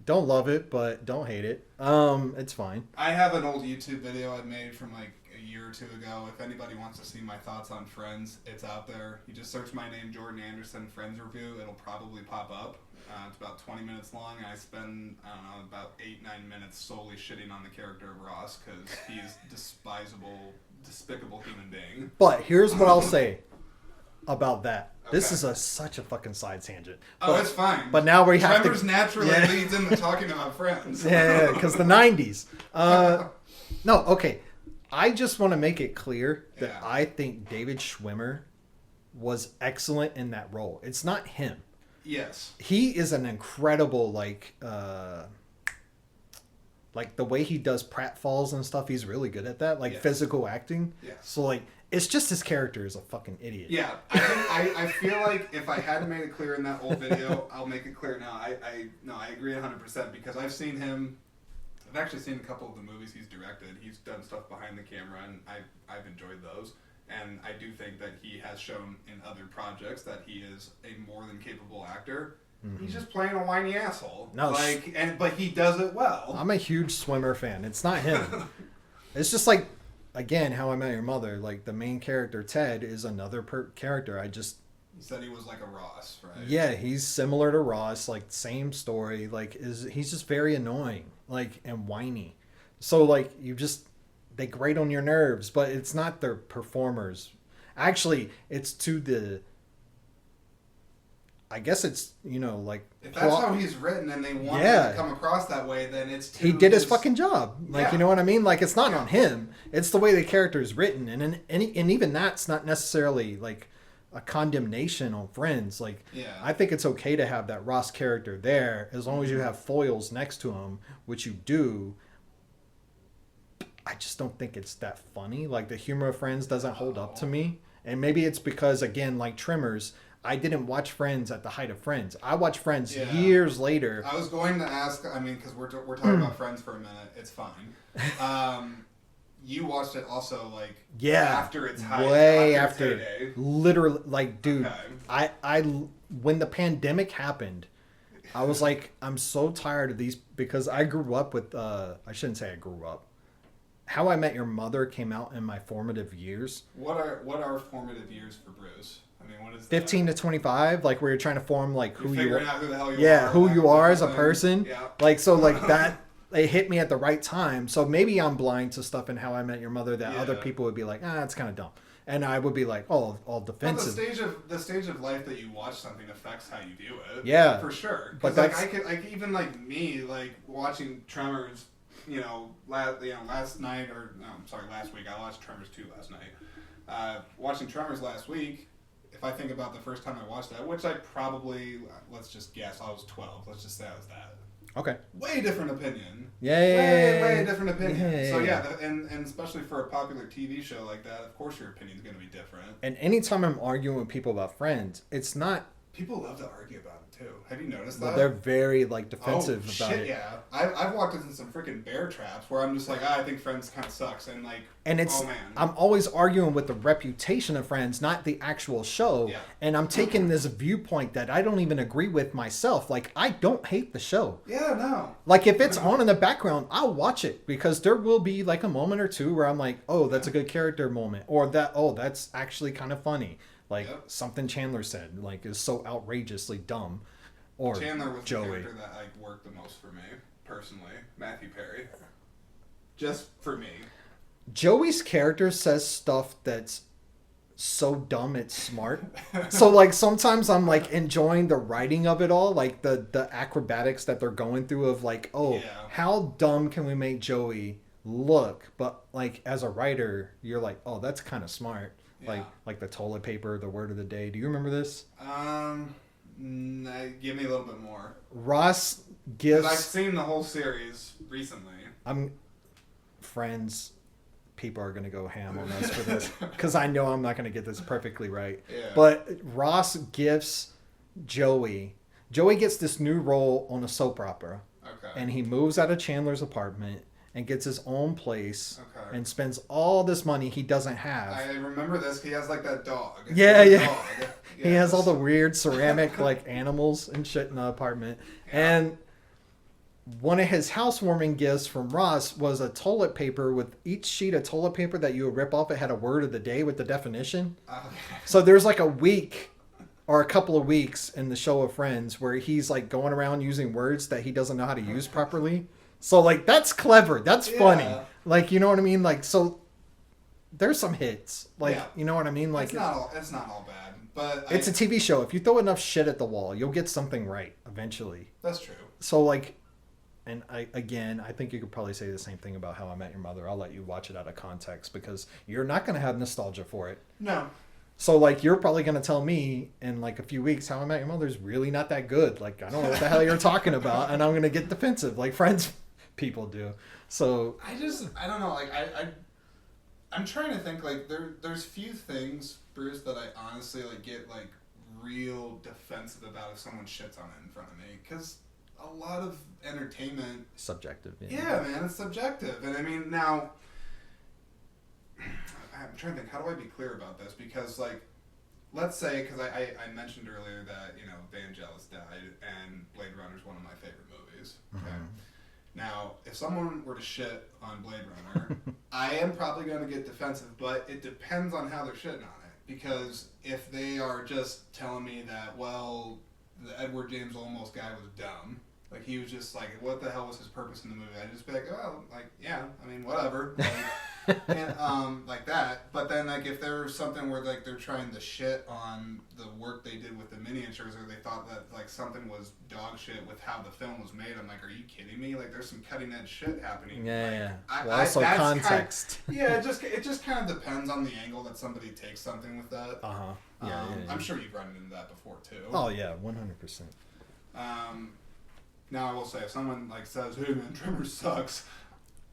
Don't love it, but don't hate it. It's fine. I have an old YouTube video I made from like a year or two ago. If anybody wants to see my thoughts on Friends, it's out there. You just search my name, Jordan Anderson, Friends Review. It'll probably pop up. It's about 20 minutes long, and I spend, I don't know, about 8-9 minutes solely shitting on the character of Ross because he's despicable human being. But here's what I'll say about that. Okay. This is such a fucking side tangent. But, it's fine. But now we have Tremors naturally leads into talking about Friends. Yeah, because the 90s. No, okay. I just want to make it clear that I think David Schwimmer was excellent in that role. It's not him. Yes. He is an incredible, like the way he does pratfalls and stuff, he's really good at that. Like physical acting. Yes. So like, it's just his character is a fucking idiot. Yeah. I feel like if I hadn't made it clear in that old video, I'll make it clear now. I agree 100% because I've seen him. I've actually seen a couple of the movies he's directed. He's done stuff behind the camera, and I've enjoyed those. And I do think that he has shown in other projects that he is a more than capable actor. Mm-hmm. He's just playing a whiny asshole. No, but he does it well. I'm a huge Swimmer fan. It's not him. It's just like, again, How I Met Your Mother. Like the main character Ted is another character. You said he was like a Ross, right? Yeah, he's similar to Ross. Like same story. Like he's just very annoying, like and whiny. So like they grate on your nerves, but it's not their performers. Actually, it's to the. I guess it's like if that's how he's written and they want him to come across that way, then it's he did his fucking job. Like you know what I mean? Like it's not on him. It's the way the character is written, and even that's not necessarily like a condemnation on Friends. Like I think it's okay to have that Ross character there as long as you have foils next to him, which you do. I just don't think it's that funny. Like the humor of Friends doesn't hold up to me. And maybe it's because, again, like Tremors, I didn't watch Friends at the height of Friends. I watched Friends years later. I was going to ask, I mean, because we're talking about Friends for a minute. It's fine. You watched it also, like, after its height. Way after. Literally, like, dude, I when the pandemic happened, I was like, I'm so tired of these, because I grew up with, I shouldn't say I grew up. How I Met Your Mother came out in my formative years. What are formative years for Bruce? I mean, what is that? 15 to 25, like where you're trying to form like who you are. Out who the hell you are. Who you are as a person. Yeah. Like so like that it hit me at the right time. So maybe I'm blind to stuff in How I Met Your Mother that other people would be like, it's kind of dumb. And I would be like, all defensive. Well, the stage of life that you watch something affects how you view it. Yeah. For sure. But like I could even like me, like watching Tremors, last night last week. I watched Tremors 2 last night. Watching Tremors last week, if I think about the first time I watched that, which I probably, let's just guess, I was 12. Let's just say I was that. Okay. Way different opinion. Way different opinion. So and especially for a popular TV show like that, of course your opinion's going to be different. And anytime I'm arguing with people about Friends, it's not... People love to argue about too. Have you noticed Well, that? they're very like defensive Oh, about shit, it. yeah. I've walked into some freaking bear traps where I'm just like, I think Friends kind of sucks. And like, And it's oh man. I'm always arguing with the reputation of Friends, not the actual show. Yeah. And I'm taking this viewpoint that I don't even agree with myself. Like, I don't hate the show. Yeah, no. Like, if it's on in the background, I'll watch it because there will be like a moment or two where I'm like, oh, that's a good character moment, or that, oh, that's actually kind of funny. Like something Chandler said, like, is so outrageously dumb. Or Chandler was Joey. the character that like worked the most for me personally. Matthew Perry, just for me. Joey's character says stuff that's so dumb it's smart. So like sometimes I'm like enjoying the writing of it all, like the acrobatics that they're going through of like, oh, how dumb can we make Joey look? But like as a writer, you're like, oh, that's kind of smart. Like the toilet paper, the word of the day. Do you remember this? Give me a little bit more. Ross gives. I've seen the whole series recently. I'm friends. People are gonna go ham on us for this because I know I'm not gonna get this perfectly right. Yeah. But Ross gifts Joey. Joey gets this new role on a soap opera. Okay. And he moves out of Chandler's apartment and gets his own place. Okay. And spends all this money he doesn't have. I remember this. He has like that dog. Yeah. Dog. He has all the weird ceramic like animals and shit in the apartment. Yeah. And one of his housewarming gifts from Ross was a toilet paper with each sheet of toilet paper that you would rip off. It had a word of the day with the definition. Okay. So there's like a week or a couple of weeks in the show of Friends where he's like going around using words that he doesn't know how to use properly. So like that's clever. That's funny. Like, you know what I mean? Like, so there's some hits. Like, you know what I mean? Like it's not all bad, but it's a TV show. If you throw enough shit at the wall, you'll get something right eventually. That's true. So like, and I think you could probably say the same thing about How I Met Your Mother. I'll let you watch it out of context because you're not going to have nostalgia for it. No. So like, you're probably going to tell me in like a few weeks, How I Met Your Mother is really not that good. Like, I don't know what the hell you're talking about. And I'm going to get defensive like Friends people do. So I don't know. Like I'm trying to think. Like there's few things, Bruce, that I honestly like get like real defensive about if someone shits on it in front of me, because a lot of entertainment subjective. Yeah, man, it's subjective. And I mean, now I'm trying to think, how do I be clear about this? Because like, let's say, because I mentioned earlier that, you know, Vangelis died and Blade Runner is one of my favorite movies. Okay. Mm-hmm. Now, if someone were to shit on Blade Runner, I am probably going to get defensive, but it depends on how they're shitting on it. Because if they are just telling me that, well, the Edward James Olmos guy was dumb, like he was just like, what the hell was his purpose in the movie? I'd just be like, oh, like, yeah, I mean, whatever. Like, and, like that. But then, like, if there was something where, like, they're trying to shit on the work they did with the miniatures, or they thought that, like, something was dog shit with how the film was made, I'm like, are you kidding me? Like, there's some cutting-edge shit happening. Yeah, like, well, also context. It just kind of depends on the angle that somebody takes something with that. Uh-huh. Yeah. I'm sure you've run into that before, too. Oh, yeah, 100%. Now, I will say, if someone, like, says, hey, man, Tremors sucks,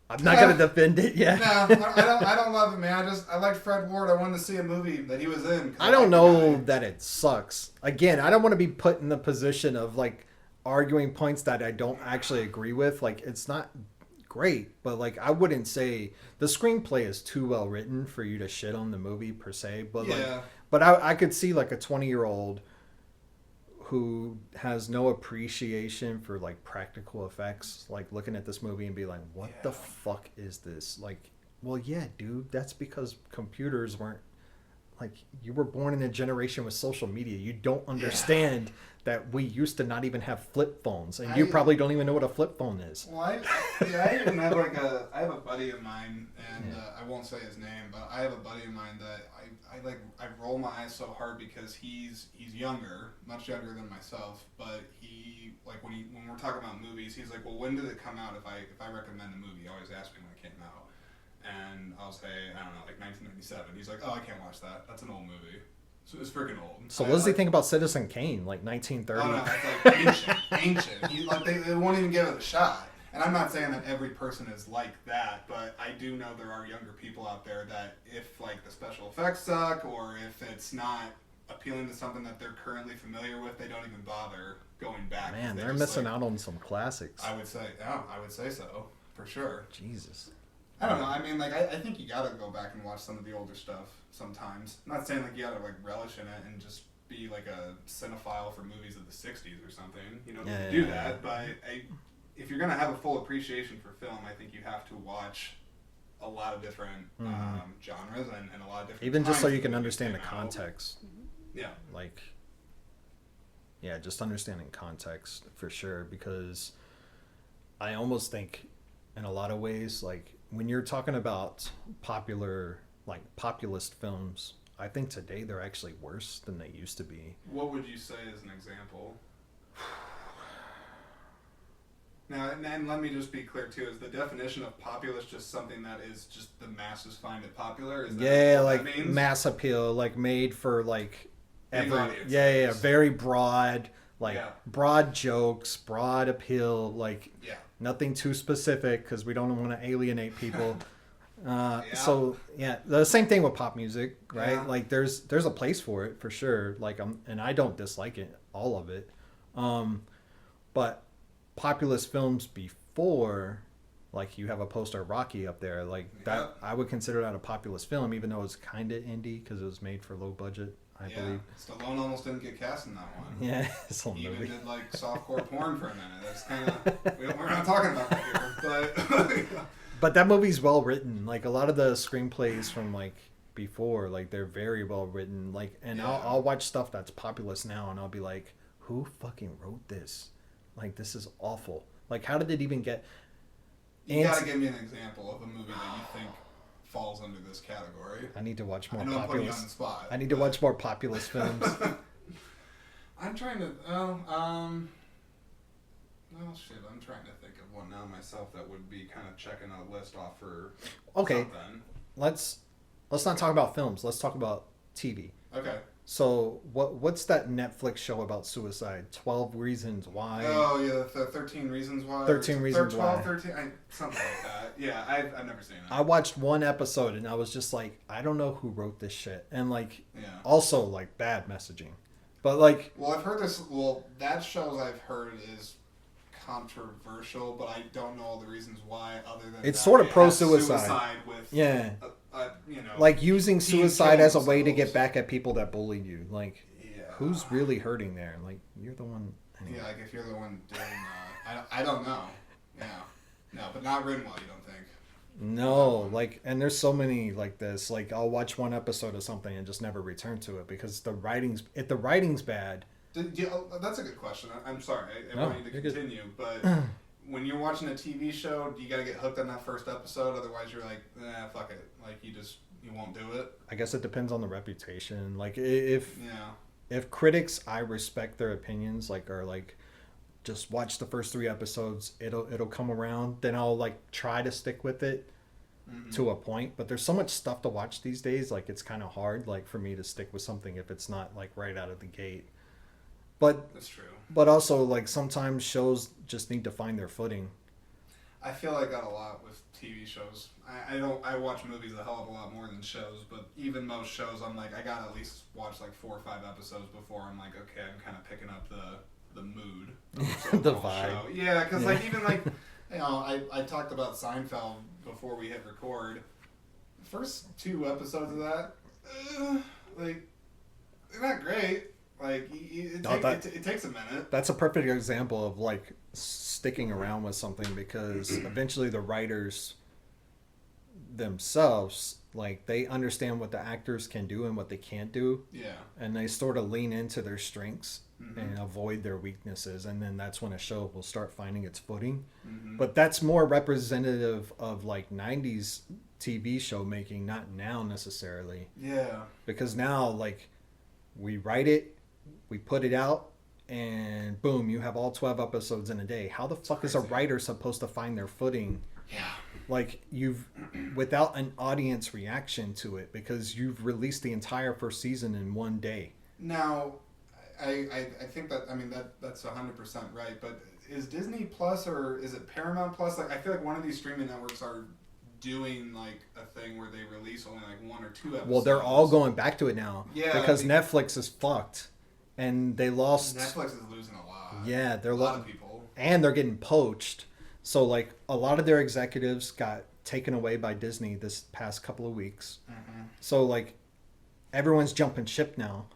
I'm not gonna defend it yet. No, I don't love it, man. I liked Fred Ward. I wanted to see a movie that he was in. I don't know that it sucks. Again, I don't want to be put in the position of like arguing points that I don't actually agree with. Like, it's not great, but like I wouldn't say the screenplay is too well written for you to shit on the movie per se. But I could see like a 20-year-old who has no appreciation for like practical effects, like looking at this movie and be like, what the fuck is this? Like, well, yeah, dude, that's because computers weren't, like, you were born in a generation with social media. You don't understand that we used to not even have flip phones, and you probably don't even know what a flip phone is. Well, I even have like I have a buddy of mine, and I won't say his name, but I have a buddy of mine that I roll my eyes so hard because he's younger, much younger than myself, but he, like, when we're talking about movies, he's like, well, when did it come out? If I recommend a movie, he always asks me when it came out, and I'll say, I don't know, like 1997. He's like, oh, I can't watch that. That's an old movie. So it's freaking old. So what does he think about Citizen Kane, like 1930? Oh, no, it's like ancient. He, like, they won't even give it a shot. And I'm not saying that every person is like that, but I do know there are younger people out there that if, like, the special effects suck, or if it's not appealing to something that they're currently familiar with, they don't even bother going back. Man, they're missing out on some classics. I would say so for sure. Jesus. I don't know. I mean, like, I think you gotta go back and watch some of the older stuff sometimes. I'm not saying like you gotta like relish in it and just be like a cinephile for movies of the '60s or something. You don't need to do that, but if you're gonna have a full appreciation for film, I think you have to watch a lot of different genres and a lot of different. Even just so you can understand the context. Yeah. Like. Yeah, just understanding context for sure, because I almost think, in a lot of ways, like when you're talking about populist films, I think today they're actually worse than they used to be. What would you say as an example? Now, and let me just be clear too: is the definition of populist just something that is just the masses find it popular? Is that what like that means? Mass appeal, like made for like Big audience. Yeah, very broad, broad jokes, broad appeal, like nothing too specific because we don't want to alienate people. So the same thing with pop music, right? Yeah. Like there's a place for it for sure. Like and I don't dislike it, all of it. But populist films before, like you have a poster of Rocky up there, like that I would consider that a populist film, even though it's kind of indie because it was made for low budget. I believe. Stallone almost didn't get cast in that one. Yeah, it's a he movie. Even did like softcore porn for a minute. That's kind of we're not talking about that here, but. But that movie's well written. Like a lot of the screenplays from like before, like they're very well written. Like, and I'll watch stuff that's populist now, and I'll be like, who fucking wrote this? Like, this is awful. Like, how did it even get? You gotta give me an example of a movie that you think falls under this category. I need to watch more populist. I'm putting you on the spot. I need to watch more populist films. I'm trying to. Well, shit. I'm trying to think of one now myself that would be kind of checking a list off for. Okay. Something. Let's not talk about films. Let's talk about TV. Okay. So what's that Netflix show about suicide? 12 Reasons Why. Oh yeah, the 13 Reasons Why. 13 Reasons 12, Why. 13, something like that. Yeah, I've never seen that. I watched one episode and I was just like, I don't know who wrote this shit, and like, also like bad messaging, but like. Well, I've heard this. Well, that shows I've heard is controversial, but I don't know all the reasons why. Other than it's sort of pro-suicide. Suicide with like using suicide as a way to get back at people that bullied you. Like, who's really hurting there? Like, you're the one. Anyway. Yeah, like if you're the one doing I don't know. Yeah, no, but not written well. You don't think? No, like, and there's so many like this. Like, I'll watch one episode of something and just never return to it because the writing's bad. That's a good question. I'm sorry. I want you to continue, but when you're watching a TV show, do you got to get hooked on that first episode? Otherwise, you're like, fuck it. Like, you won't do it. I guess it depends on the reputation. Like, if critics, I respect their opinions, like, are like, just watch the first 3 episodes, it'll come around, then I'll like try to stick with it to a point. But there's so much stuff to watch these days, like it's kind of hard, like, for me to stick with something if it's not like right out of the gate. But that's true. But also, like, sometimes shows just need to find their footing. I feel like that a lot with TV shows. I watch movies a hell of a lot more than shows, but even most shows, I'm like, I gotta at least watch like 4 or 5 episodes before I'm like, okay, I'm kind of picking up the mood, the vibe. Show. Yeah, because like even like, I talked about Seinfeld before we hit record. The first 2 episodes of that, like, they're not great. Like, it takes a minute. That's a perfect example of, like, sticking around with something, because eventually the writers themselves, like, they understand what the actors can do and what they can't do. Yeah. And they sort of lean into their strengths and avoid their weaknesses. And then that's when a show will start finding its footing. But that's more representative of, like, 90s TV show making, not now necessarily. Yeah. Because now, like, we write it, we put it out, and boom, you have all 12 episodes in a day. How the fuck is a writer supposed to find their footing? Yeah. Like, without an audience reaction to it, because you've released the entire first season in one day. Now, I think that, I mean, that's 100% right, but is Disney Plus or is it Paramount Plus? Like, I feel like one of these streaming networks are doing like a thing where they release only like 1 or 2 episodes. Well, they're all going back to it now. Yeah, because Netflix is fucked, and they lost. Netflix is losing a lot. Yeah, they're a lot of people, and they're getting poached. So like a lot of their executives got taken away by Disney this past couple of weeks. Mm-hmm. So like everyone's jumping ship now.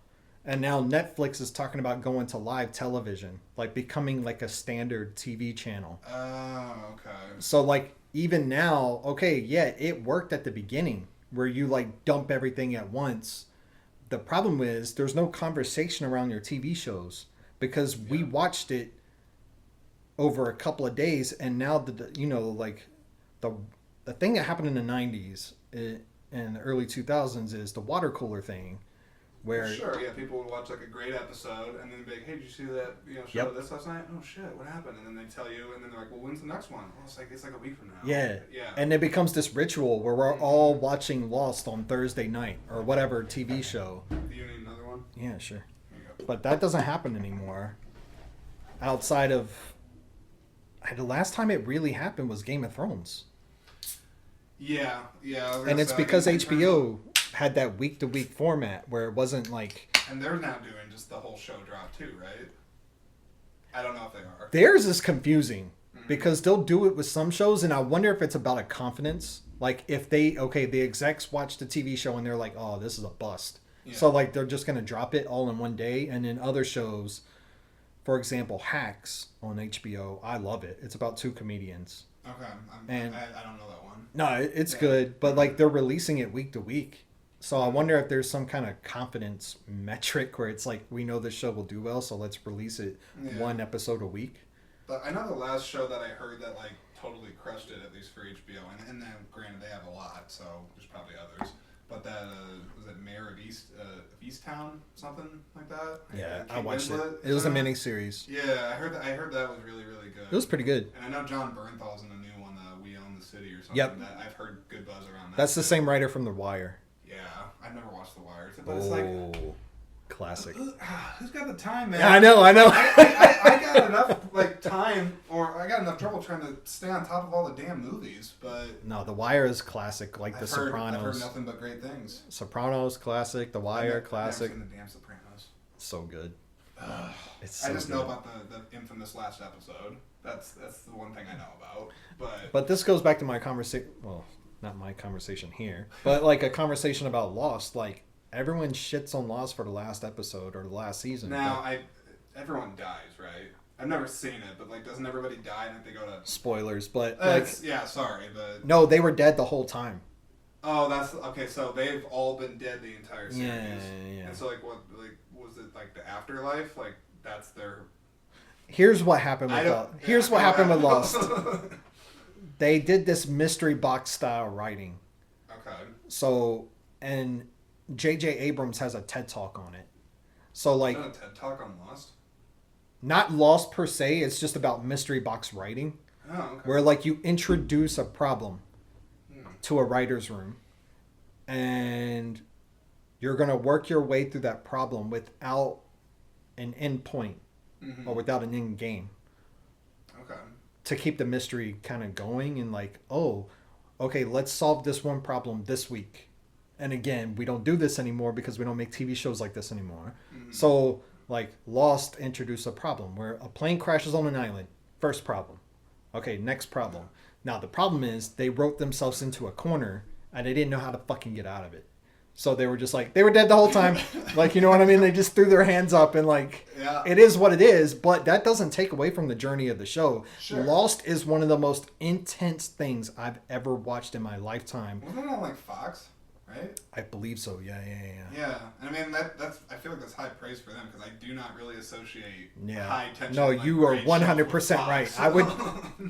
And now Netflix is talking about going to live television, like becoming like a standard TV channel. Oh, okay. So like even now, okay, yeah, it worked at the beginning where you like dump everything at once. The problem is there's no conversation around your TV shows because we watched it over a couple of days, and now like the thing that happened in the 90s and the early 2000s is the water cooler thing. Where, sure, yeah, people would watch like a great episode and then be like, "Hey, did you see that show this last night? Oh shit, what happened?" And then they tell you, and then they're like, "Well, when's the next one?" Well, it's like a week from now. Yeah, yeah. And it becomes this ritual where we're all watching Lost on Thursday night or whatever TV show. Do you need another one? Yeah, sure. There you go. But that doesn't happen anymore. Outside of the last time it really happened was Game of Thrones. Yeah. And it's because HBO had that week-to-week format where it wasn't like... And they're now doing just the whole show drop too, right? I don't know if they are. Theirs is confusing because they'll do it with some shows, and I wonder if it's about a confidence. Like if the execs watch the TV show and they're like, oh, this is a bust. Yeah. So like they're just going to drop it all in one day. And in other shows, for example, Hacks on HBO, I love it. It's about 2 comedians. Okay. I don't know that one. No, it's good, but like they're releasing it week to week. So I wonder if there's some kind of confidence metric where it's like, we know this show will do well, so let's release it 1 episode a week. But I know the last show that I heard that like totally crushed it, at least for HBO, and then granted they have a lot, so there's probably others. But that was it Mayor of Easttown, something like that. Yeah, I watched it. It was a mini series. Yeah, I heard that was really, really good. It was pretty good. And I know John Bernthal's in a new one, We Own the City or something. Yep. That I've heard good buzz around that. That's the same writer from The Wire. Yeah, I've never watched The Wire, but it's like classic. Who's got the time, man? Yeah, I know. I got enough time, or I got enough trouble trying to stay on top of all the damn movies. But no, The Wire is claclassic, like The Sopranos. I've heard nothing but great things. Sopranos classic, The Wire classic. I've never seen the damn Sopranos. So good. It's I just know about the infamous last episode. That's the one thing I know about. But this goes back to my conversation. Well, not my conversation here, but like a conversation about Lost. Like everyone shits on Lost for the last episode or the last season. Now everyone dies, right? I've never seen it, but like, doesn't everybody die and they go to spoilers? But sorry, but no, they were dead the whole time. Oh, that's okay. So they've all been dead the entire series. Yeah. And so like, what was it like the afterlife? Like that's their. Here's what happened with Lost. They did this mystery box style writing. Okay. So, and J.J. Abrams has a TED Talk on it. So like. Is that a TED Talk on Lost? Not Lost per se. It's just about mystery box writing. Oh, okay. Where like you introduce a problem to a writer's room, and you're gonna work your way through that problem without an end point or without an end game. Okay. To keep the mystery kind of going and like, oh, okay, let's solve this one problem this week. And again, we don't do this anymore because we don't make TV shows like this anymore. So like Lost introduced a problem where a plane crashes on an island. First problem. Okay, next problem. Now the problem is they wrote themselves into a corner and they didn't know how to fucking get out of it. So they were just like, they were dead the whole time. Like, you know what I mean? They just threw their hands up and like, It is what it is. But that doesn't take away from the journey of the show. Sure. Lost is one of the most intense things I've ever watched in my lifetime. Wasn't it on like Fox, right? I believe so. Yeah. Yeah. I mean, that's. I feel like that's high praise for them because I do not really associate high tension. No, you are 100% right. I would.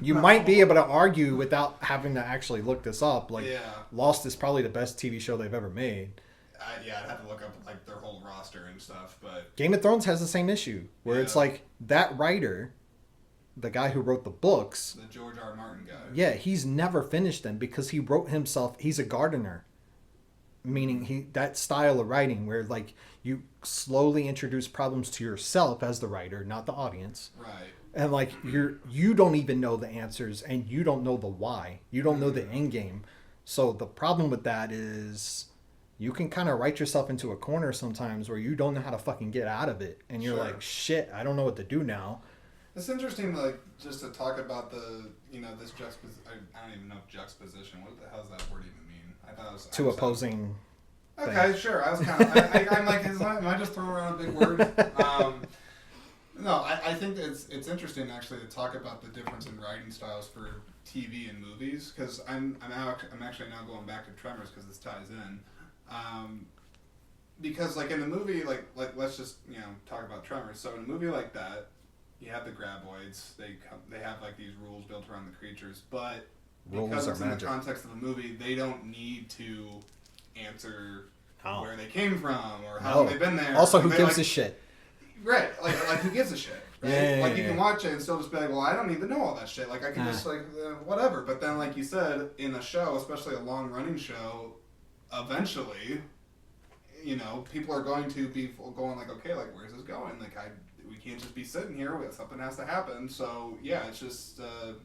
You might be able to argue without having to actually look this up. Like, Lost is probably the best TV show they've ever made. I'd have to look up like their whole roster and stuff. But Game of Thrones has the same issue where it's like that writer, the guy who wrote the books, the George R. Martin guy. Yeah, he's never finished them because he wrote himself. He's a gardener. Meaning that style of writing where like you slowly introduce problems to yourself as the writer, not the audience. Right. And like you don't even know the answers and you don't know the why. You don't know the end game. So the problem with that is you can kind of write yourself into a corner sometimes where you don't know how to fucking get out of it, and you're Sure. like, shit, I don't know what to do now. It's interesting, like, just to talk about the, this juxtaposition. I don't even know juxtaposition. What the hell does that word even mean? I thought it was Two opposing. Okay, things. sure. I was kind of. I'm like, am I just throwing around a big word? No, I think it's interesting actually to talk about the difference in writing styles for TV and movies, because I'm actually now going back to Tremors because this ties in. Because like in the movie, like let's just talk about Tremors. So in a movie like that, you have the graboids. They have like these rules built around the creatures, but because it's in the context of a movie, they don't need to answer where they came from or how long they've been there. Also, who gives a shit? Right, like who gives a shit? Right? Yeah, like you can watch it and still just be like, well, I don't need to know all that shit. Like I can just whatever. But then, like you said, in a show, especially a long running show, eventually, people are going to be going like, okay, like where's this going? Like we can't just be sitting here. Something has to happen. So yeah, it's just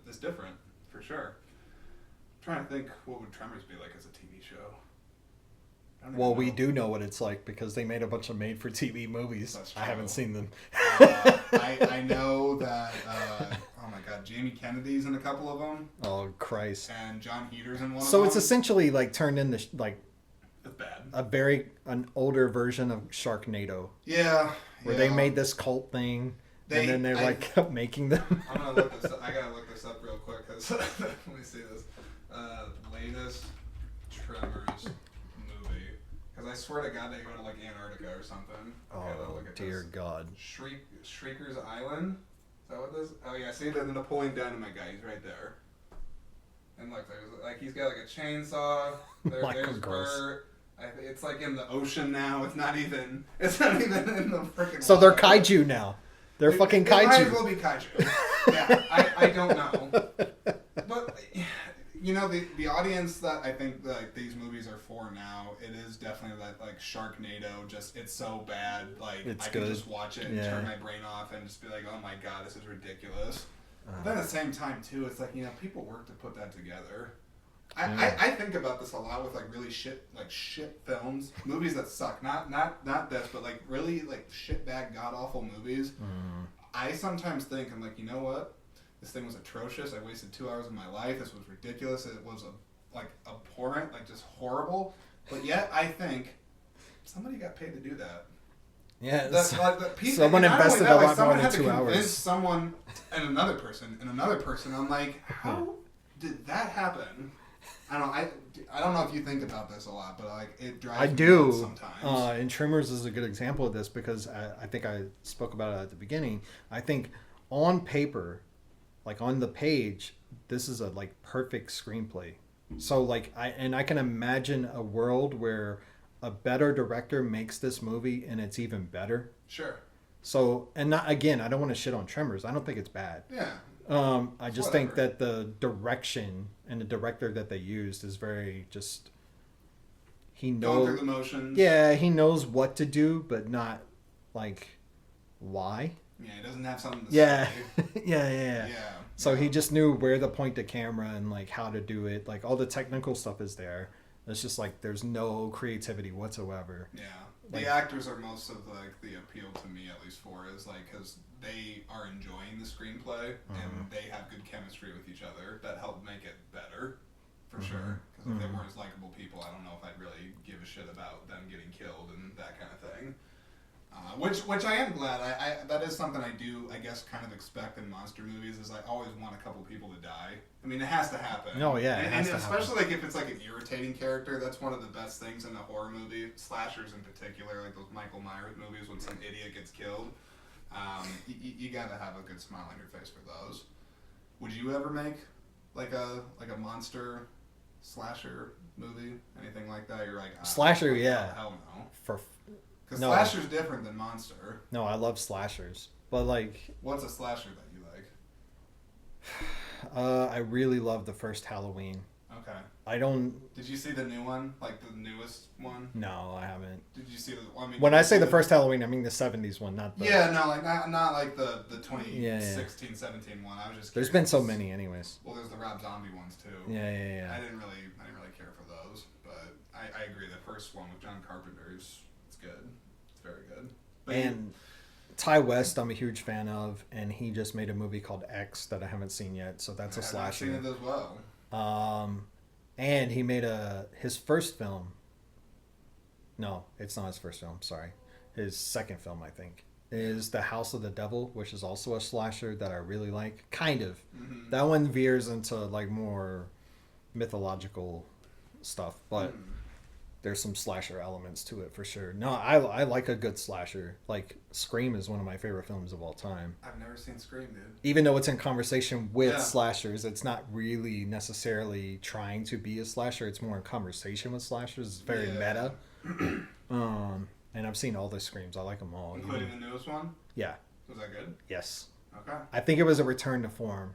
it's different for sure. I'm trying to think, what would Tremors be like as a TV show? Well, we do know what it's like because they made a bunch of made-for-TV movies. That's true. I haven't seen them. I know that, oh my god, Jamie Kennedy's in a couple of them. Oh, Christ. And John Heater's in one of them. So it's essentially like turned into like it's bad. an older version of Sharknado. Yeah. Where they made this cult thing, and then they're like making them. I'm going to look this up. I got to look this up real quick because let me see this. Latest Tremors movie. Because I swear to God they go to like Antarctica or something. Oh, look at dear this. God. Shrieker's Island? Is that what this? Oh yeah, see the Napoleon Dynamite guy, he's right there. And look, there's like he's got like a chainsaw. There's Bert. It's like in the ocean now. It's not even in the freaking. So water. they're kaiju now. They're fucking kaiju. It might as well be kaiju. Yeah, I don't know. But the audience that I think like these movies are for now, it is definitely that like Sharknado. Just it's so bad. Like it's I good. can just watch it and turn my brain off and just be like, oh my god, this is ridiculous. But then at the same time too, it's like people work to put that together. I think about this a lot with like really shit films, movies that suck. Not this, but like really like shitbag god awful movies. I sometimes think I'm like, you know what? This thing was atrocious. I wasted 2 hours of my life. This was ridiculous. It was abhorrent, like just horrible. But yet I think somebody got paid to do that. Yeah, someone invested a lot more than 2 hours. Someone and another person. I'm like, how did that happen? I don't know if you think about this a lot, but like it drives me nuts sometimes. And Tremors is a good example of this because I think I spoke about it at the beginning. I think on paper, like on the page, this is a like perfect screenplay. So like I can imagine a world where a better director makes this movie and it's even better. Sure. So I don't want to shit on Tremors. I don't think it's bad. Yeah. I just think that the direction and the director that they used is very just. He knows. Going through the motions. Yeah, he knows what to do, but not like why. Yeah, he doesn't have something to say. Yeah. So he just knew where to point the camera and like how to do it. Like all the technical stuff is there. It's just like there's no creativity whatsoever. Yeah. The actors are most of like the appeal to me, at least for is like because they are enjoying the screenplay and they have good chemistry with each other that help make it better, for sure. Because if they weren't as likable people, I don't know if I'd really give a shit about them getting killed and that kind of thing. Which I am glad. I that is something I do, I guess, kind of expect in monster movies. Is I always want a couple people to die. I mean, it has to happen. Oh yeah, and especially like if it's like an irritating character. That's one of the best things in a horror movie, slashers in particular, like those Michael Myers movies when some idiot gets killed. You gotta have a good smile on your face for those. Would you ever make like a monster slasher movie, anything like that? You're like slasher, yeah. Hell no. Because slasher's different than monster. No, I love slashers. But like... What's a slasher that you like? I really love the first Halloween. Okay. I don't. Did you see the new one? Like the newest one? No, I haven't. Did you see the? I mean, When I say the first Halloween, I mean the '70s one, not the. Yeah, no, like not like the 2016, 17 one. I was just. There's been so many, anyways. Well, there's the Rob Zombie ones too. Yeah. I didn't really care for those, but I agree. The first one with John Carpenter it's good. It's very good. But and Ty West, I'm a huge fan of, and he just made a movie called X that I haven't seen yet. So that's a slasher. I've seen it as well. And he made his first film. No, it's not his first film. Sorry, his second film, I think, is The House of the Devil, which is also a slasher that I really like. Kind of. Mm-hmm. That one veers into like more mythological stuff, but there's some slasher elements to it for sure. No, I like a good slasher. Like Scream is one of my favorite films of all time. I've never seen Scream, dude. Even though it's in conversation with slashers, it's not really necessarily trying to be a slasher. It's more in conversation with slashers. It's very meta. And I've seen all the Screams. I like them all. Including the newest one? Yeah. Was that good? Yes. Okay. I think it was a return to form.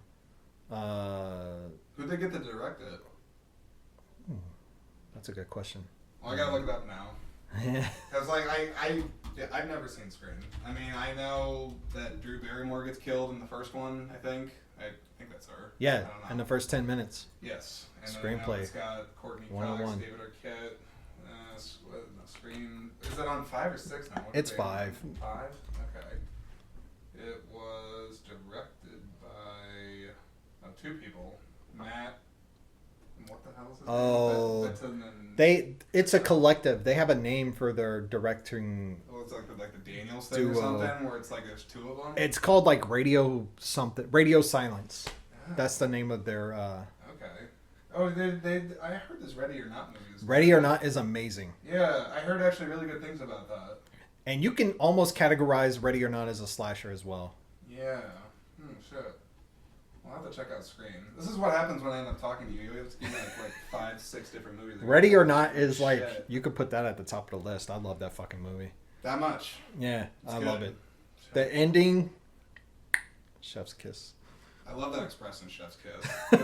Who'd they get to direct it? That's a good question. Well, I gotta look it up now. Because like I've never seen Scream. I mean, I know that Drew Barrymore gets killed in the first one. I think that's her. Yeah, in the first 10 minutes. Yes. And Screenplay. It's got Courtney 101. Cox, David Arquette. Scream. Is it on 5 or 6 now? It's 5. 5. Okay. It was directed by 2 people. Matt. What the hell is his name? It's a collective. They have a name for their directing. Well, it's like the Daniels thing or something, where it's like there's 2 of them. It's called like Radio Silence. That's the name of their. Okay. Oh, I heard this Ready or Not movie. Ready or Not is amazing. Yeah, I heard actually really good things about that. And you can almost categorize Ready or Not as a slasher as well. Yeah. Shit. I'll have to check out Scream. This is what happens when I end up talking to you. You have to give me like 5, 6 different movies. Ready or Not is like, you could put that at the top of the list. I love that fucking movie. That much? Yeah, I love it. The ending, chef's kiss. I love that expression, chef's kiss. I'm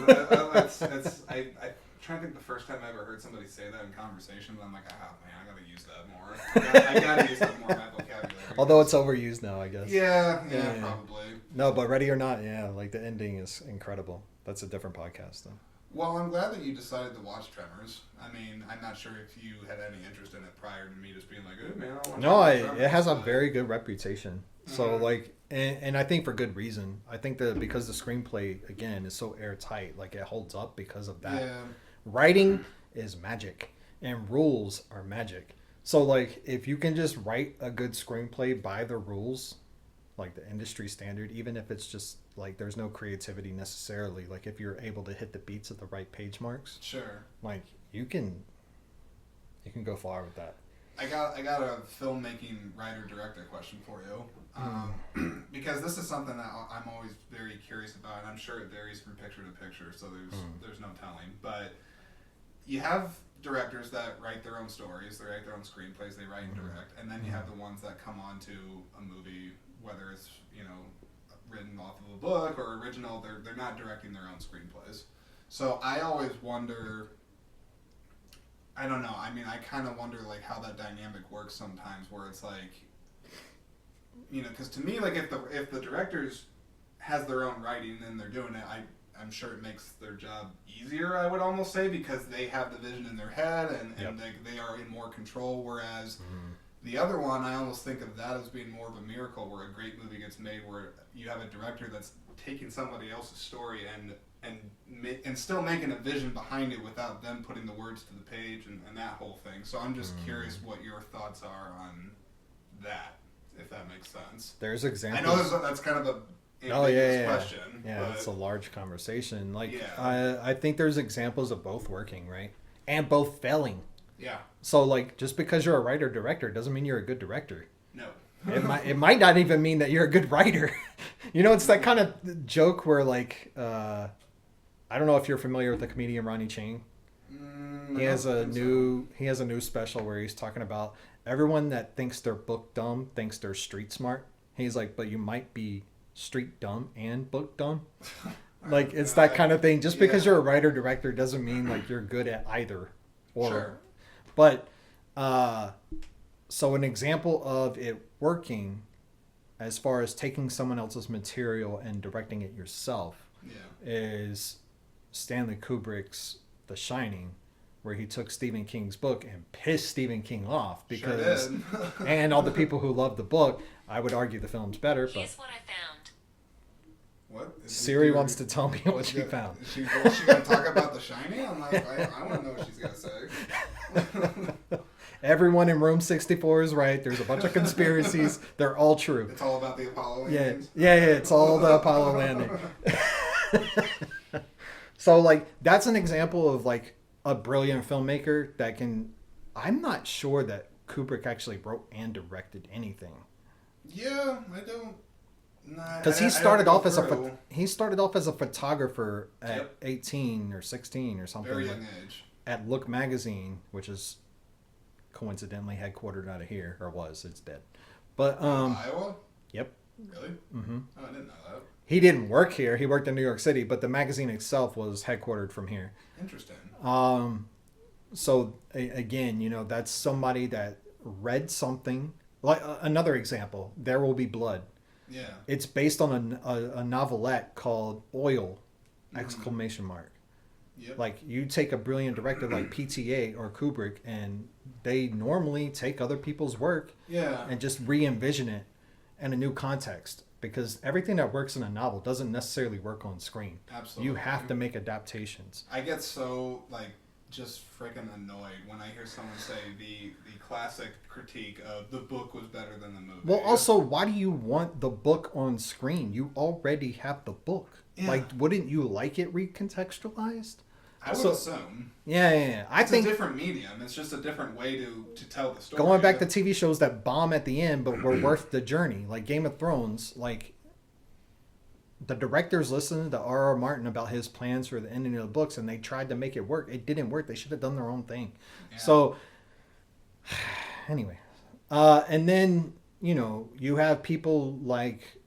trying to think the first time I ever heard somebody say that in conversation, but I'm like, man, I gotta use that more. I gotta use that more in my vocabulary. Although it's overused now, I guess. Yeah, probably. No, but Ready or Not, like the ending is incredible. That's a different podcast, though. Well, I'm glad that you decided to watch Tremors. I mean, I'm not sure if you had any interest in it prior to me just being like, oh, man, I want to watch Tremors. It has a very good reputation. So, like, and I think for good reason. I think that because the screenplay, again, is so airtight, like, it holds up because of that. Yeah. Writing is magic, and rules are magic. So, like, if you can just write a good screenplay by the rules, like the industry standard, even if it's just, like, there's no creativity necessarily, like, if you're able to hit the beats at the right page marks, sure, like, you can go far with that. I got a filmmaking writer-director question for you, because this is something that I'm always very curious about, and I'm sure it varies from picture to picture, so there's no telling. But you have directors that write their own stories, they write their own screenplays, they write and direct, and then you have the ones that come onto a movie, whether it's written off of a book or original, they're not directing their own screenplays. So I always wonder. I don't know. I mean, I kind of wonder like how that dynamic works sometimes, where it's like, because to me, like if the directors has their own writing and they're doing it, I'm sure it makes their job easier. I would almost say, because they have the vision in their head and they are in more control. Whereas the other one, I almost think of that as being more of a miracle, where a great movie gets made, where you have a director that's taking somebody else's story and still making a vision behind it without them putting the words to the page and that whole thing. So I'm just curious what your thoughts are on that, if that makes sense. There's examples. I know that's kind of a ambiguous question. Yeah, it's a large conversation. Like, I think there's examples of both working, right? And both failing. Yeah. So, like, just because you're a writer-director doesn't mean you're a good director. No. It might not even mean that you're a good writer. It's that kind of joke where, like, I don't know if you're familiar with the comedian Ronnie Chang. He has a new special where he's talking about everyone that thinks they're book dumb thinks they're street smart. He's like, but you might be street dumb and book dumb. Like, it's that kind of thing. Just because Yeah. you're a writer director doesn't mean like you're good at either. Or, Sure. but so an example of it working, as far as taking someone else's material and directing it yourself, Yeah. is Stanley Kubrick's The Shining, where he took Stephen King's book and pissed Stephen King off because, Sure did. and all the people who love the book, I would argue the film's better, but Here's what I found. What? Siri wants to tell me what she Yeah. found. She gonna talk about The Shining? I'm like, I want to know what she's gonna say. Everyone in room 64 is right. There's a bunch of conspiracies. They're all true. It's all about the Apollo Yeah, landings. yeah, yeah. It's all the Apollo landing. So, like, that's an example of, like, a brilliant filmmaker that can... I'm not sure that Kubrick actually wrote and directed anything. Yeah, I don't. Nah, Because I he don't started go off as through. he started off as a photographer at Yep. 18 or 16 or something, Very like, young age. at Look magazine, which is coincidentally headquartered out of here, or was. It's dead. But Iowa? yep. Really? Mm-hmm. Oh, I didn't know that. He didn't work here. He worked in New York City, but the magazine itself was headquartered from here. Interesting. So again, you know, that's somebody that read something. Like another example, There Will Be Blood. Yeah. It's based on a novelette called Oil! Exclamation mark. Yep. Like, you take a brilliant director like PTA or Kubrick, and they normally take other people's work Yeah. and just re-envision it in a new context, because everything that works in a novel doesn't necessarily work on screen. Absolutely. You have to make adaptations. I get so just freaking annoyed when I hear someone say the classic critique of the book was better than the movie. Well, also, why do you want the book on screen? You already have the book. Yeah. Like, wouldn't you like it recontextualized? I would so- assume. Yeah. I It's think a different medium. It's just a different way to tell the story. going back to TV shows that bomb at the end but were worth the journey, like Game of Thrones, like, the directors listened to R.R. Martin about his plans for the ending of the books, and they tried to make it work. It didn't work. They should have done their own thing. Yeah. So, anyway. And then, you know, you have people like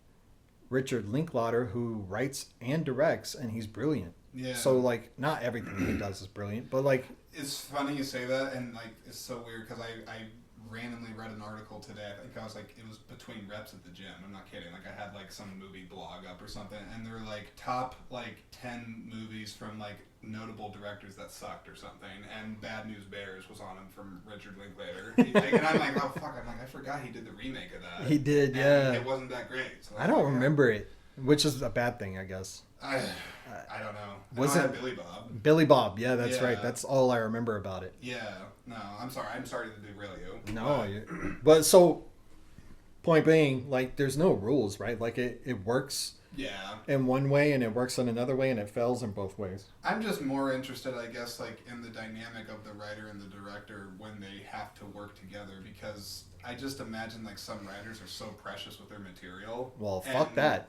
Richard Linklater, who writes and directs, and he's brilliant. Yeah. So, like, not everything he does is brilliant, but, like... It's funny you say that, and it's so weird because I randomly read an article today. I think I was it was between reps at the gym. I'm not kidding. I had some movie blog up or something, and they're top 10 movies from notable directors that sucked or something, and Bad News Bears was on them from Richard Linklater. And I'm like, oh fuck! I forgot he did the remake of that. He did, And yeah. It wasn't that great. So I don't remember it, which is a bad thing, I guess. I don't know. Was I know I it- had Billy Bob? Billy Bob, yeah, that's Yeah. right. That's all I remember about it. Yeah. No, I'm sorry. I'm sorry to derail you. No, but so, point being, there's no rules, right? It works Yeah. in one way and it works in another way and it fails in both ways. I'm just more interested, I guess, in the dynamic of the writer and the director when they have to work together, because I just imagine some writers are so precious with their material. Well, fuck And- that.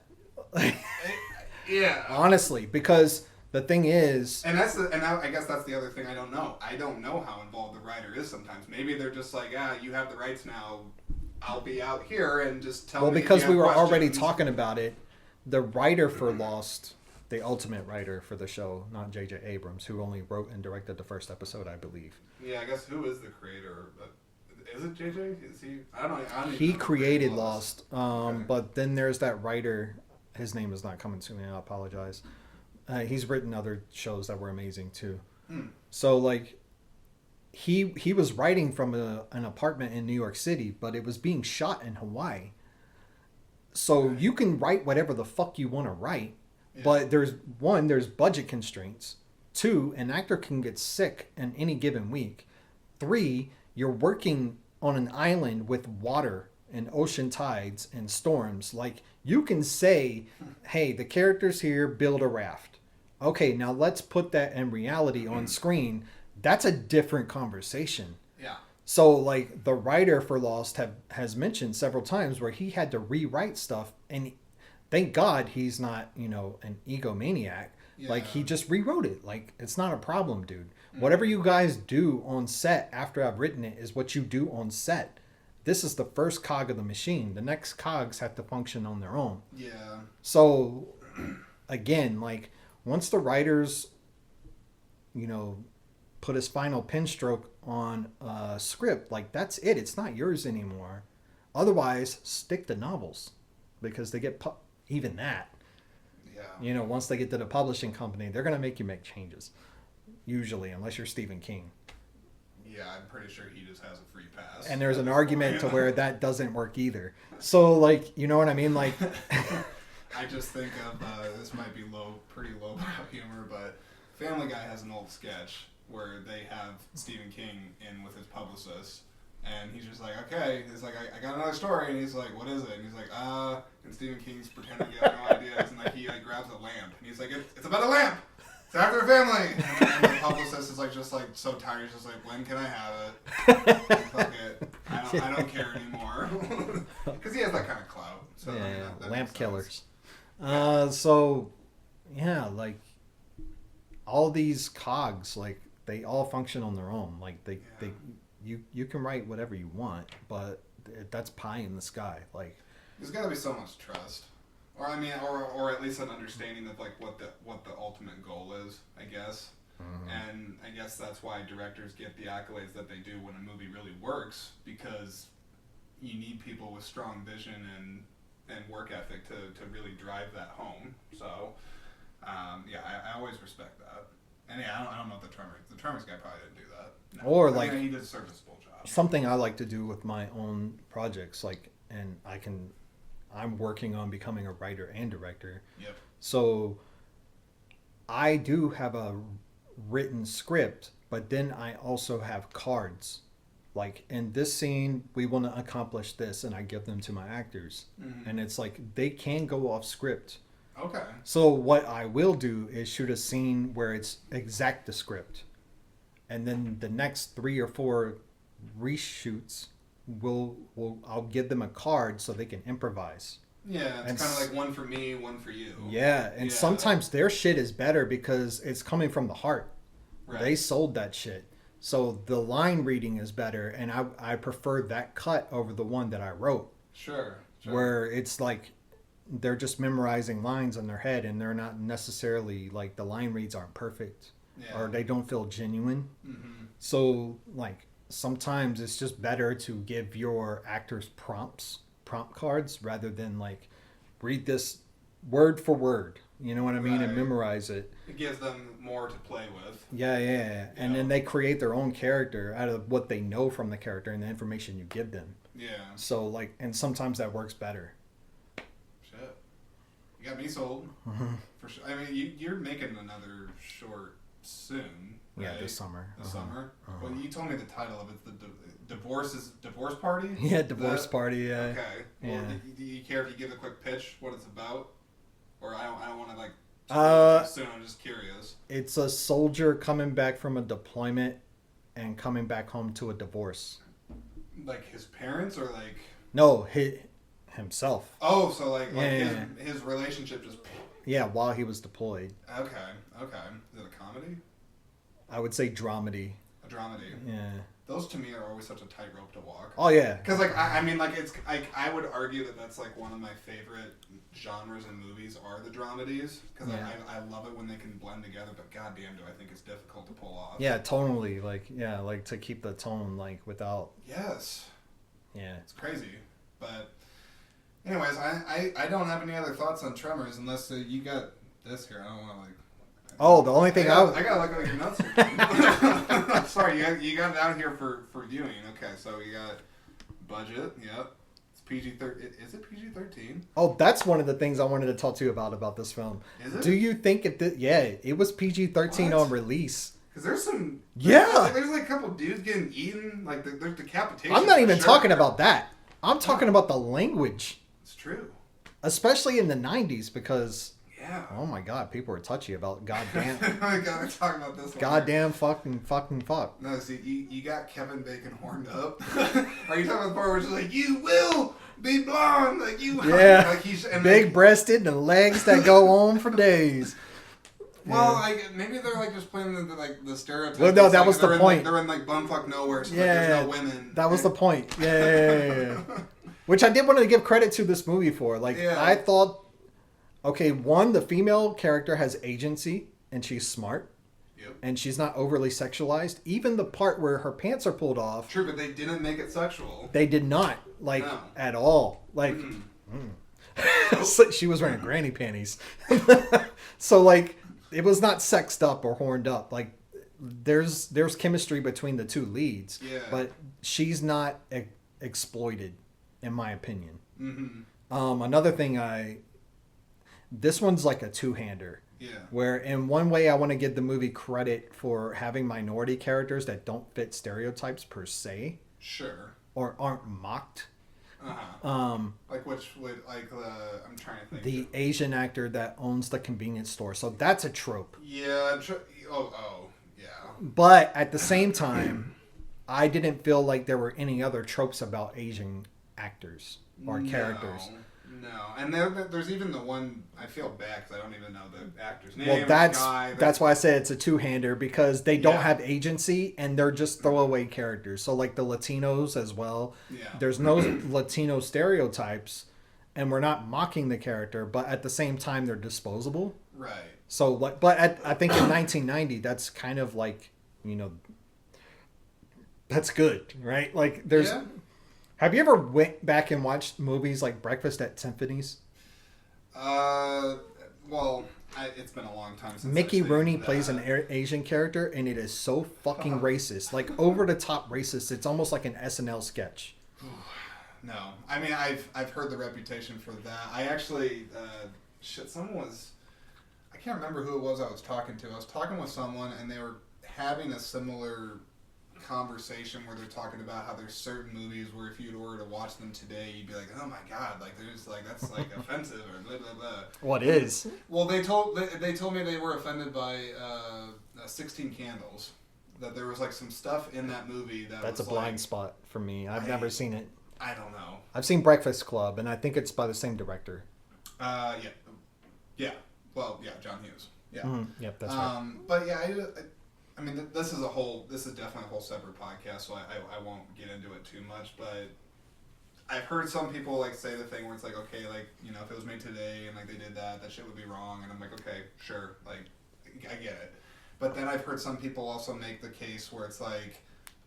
Yeah. Honestly, because the thing is, And I guess that's the other thing I don't know. I don't know how involved the writer is sometimes. Maybe they're just you have the rights now. I'll be out here and just tell well, me if because you we have were already questions. talking about it, the writer for Lost, the ultimate writer for the show, not J.J. Abrams, who only wrote and directed the first episode, I believe. Yeah, I guess who is the creator? Is it JJ? Is he? I don't know. I don't even He know who created created Lost, Okay. but then there's that writer. His name is not coming to me. I apologize. He's written other shows that were amazing too. Hmm. So he was writing from an apartment in New York City, but it was being shot in Hawaii. So you can write whatever the fuck you want to write, Yeah. but there's budget constraints. 2, an actor can get sick in any given week. 3, you're working on an island with water and ocean tides and storms. You can say, hey, the characters here build a raft. Okay, now let's put that in reality on screen. That's a different conversation. Yeah. So, the writer for Lost has mentioned several times where he had to rewrite stuff, and thank God he's not, an egomaniac. Yeah. He just rewrote it. It's not a problem, dude. Whatever you guys do on set after I've written it is what you do on set. This is the first cog of the machine. The next cogs have to function on their own. Yeah. So, again, once the writers, put his final pen stroke on a script, like that's it. It's not yours anymore. Otherwise, stick to novels because they get even that. Yeah. Once they get to the publishing company, they're gonna make you make changes. Usually, unless you're Stephen King. Yeah, I'm pretty sure he just has a free pass. And there's an argument to where that doesn't work either. So, like, you know what I mean? Like, I just think of this might be pretty lowbrow humor, but Family Guy has an old sketch where they have Stephen King in with his publicist, and he's just like, okay, he's like, I got another story, and he's like, what is it? And he's like, and Stephen King's pretending to have no ideas, and like he like grabs a lamp, and he's like, it's about a lamp. It's after a family. And the publicist is like just like so tired. He's just like, when can I have it? Fuck it. I don't care anymore. Because he has that kind of clout. So, yeah, that lamp makes killers. So, yeah, like all these cogs, like they all function on their own. Like you can write whatever you want, but that's pie in the sky. Like there's got to be so much trust. Or I mean, or at least an understanding of like what the ultimate goal is, I guess. Mm-hmm. And I guess that's why directors get the accolades that they do when a movie really works, because you need people with strong vision and work ethic to really drive that home. So, I always respect that. And yeah, I don't know if the Tremors guy probably didn't do that. No. Or I mean, he did a serviceable job. Something I like to do with my own projects, I'm working on becoming a writer and director. Yep. So I do have a written script, but then I also have cards. Like in this scene, we want to accomplish this, and I give them to my actors. Mm-hmm. And it's like they can go off script. Okay. So what I will do is shoot a scene where it's exact the script. And then the next 3 or 4 reshoots I'll give them a card so they can improvise. Yeah, it's kind of like one for me, one for you. Yeah, and sometimes their shit is better because it's coming from the heart. Right. They sold that shit. So the line reading is better, and I prefer that cut over the one that I wrote. Sure. Where it's like they're just memorizing lines in their head, and they're not necessarily, like, the line reads aren't perfect. Yeah. Or they don't feel genuine. Mm-hmm. So, like, sometimes it's just better to give your actors prompt cards rather than like read this word for word, you know what I mean, and memorize it. It gives them more to play with. Yeah. And then they create their own character out of what they know from the character and the information you give them. Yeah. So like, and sometimes that works better. Shit, you got me sold. Mm-hmm. For sure. I mean, you're making another short soon. Right? Yeah, this summer. This summer. Well, you told me the title of it. The divorce party. Yeah, divorce party. Yeah. Okay. Well, yeah. Do you care if you give a quick pitch what it's about, or I don't want to like. Soon. I'm just curious. It's a soldier coming back from a deployment and coming back home to a divorce. Like his parents, or like. No, himself. Oh, so like his relationship just. Yeah, while he was deployed. Okay. Is it a comedy? I would say dramedy. A dramedy. Yeah. Those to me are always such a tightrope to walk. Oh yeah. Because like I mean like it's like I would argue that that's like one of my favorite genres in movies are the dramedies, because I love it when they can blend together. But goddamn, do I think it's difficult to pull off. Yeah, tonally, like to keep the tone like without. Yes. Yeah. It's crazy, but anyways, I don't have any other thoughts on Tremors unless you got this here. I don't want to like. Oh, the only thing I gotta look at your notes here. Sorry, you got it out here for viewing. Okay, so you got budget. Yep, it's PG-13. Is it PG-13? Oh, that's one of the things I wanted to talk to you about this film. Is it? Do you think it was PG-13 on release? Because there's some. Yeah. There's like a couple dudes getting eaten. Like there's decapitation. I'm not even talking about that. I'm talking about the language. It's true. Especially in the 90s, because. Yeah. Oh my God, people are touchy about goddamn. I gotta talk about this one. Goddamn fucking fuck. No, see, you got Kevin Bacon horned up. Are you talking about the part where it's like, you will be blonde, like you? Yeah. Like he's big breasted and legs that go on for days. Well, like maybe they're like just playing the stereotype. Well, no, that was the point. They're in like bumfuck nowhere, so there's no women. That was the point. Yeah. Which I did want to give credit to this movie for. Like I thought. Okay, one, the female character has agency and she's smart. Yep. And she's not overly sexualized. Even the part where her pants are pulled off. True, but they didn't make it sexual. They did not, like, No. at all. Like, so she was wearing granny panties. So, like, it was not sexed up or horned up. Like, there's chemistry between the two leads. Yeah. But she's not exploited, in my opinion. Mm-hmm. Another thing this one's like a two-hander. Yeah. Where in one way I want to give the movie credit for having minority characters that don't fit stereotypes per se. Sure. Or aren't mocked. Uh-huh. Like which would I'm trying to think. The Asian actor that owns the convenience store. So that's a trope. Yeah, I'm sure. Oh, yeah. But at the same time, I didn't feel like there were any other tropes about Asian actors or characters. No, and there's even the one, I feel bad because I don't even know the actor's name. Well, that's why I said it's a two-hander, because they don't have agency and they're just throwaway characters. So like the Latinos as well. Yeah. There's no Latino stereotypes, and we're not mocking the character, but at the same time they're disposable. Right. So like, but I think in 1990 that's kind of like, that's good, right? Like there's. Yeah. Have you ever went back and watched movies like Breakfast at Tiffany's? Well, it's been a long time since Mickey I've seen Rooney that. plays an Asian character, and it is so fucking racist. Like, over-the-top racist. It's almost like an SNL sketch. No. I mean, I've heard the reputation for that. I actually... someone was... I can't remember who it was I was talking to. I was talking with someone, and they were having a similar conversation where they're talking about how there's certain movies where if you were to watch them today, you'd be like, oh my god, like there's like that's like offensive or blah blah blah. What is? Well, they told me they were offended by 16 Candles. That there was like some stuff in that movie that's was a blind spot for me. I've never seen it. I don't know. I've seen Breakfast Club, and I think it's by the same director. Yeah. Well, yeah, John Hughes. Yeah. Mm-hmm. Yep, that's right. But yeah, I mean, this is definitely a whole separate podcast, so I won't get into it too much, but I've heard some people like say the thing where it's like, okay, like, if it was made today and like they did that shit would be wrong, and I'm like, okay, sure, like, I get it. But then I've heard some people also make the case where it's like,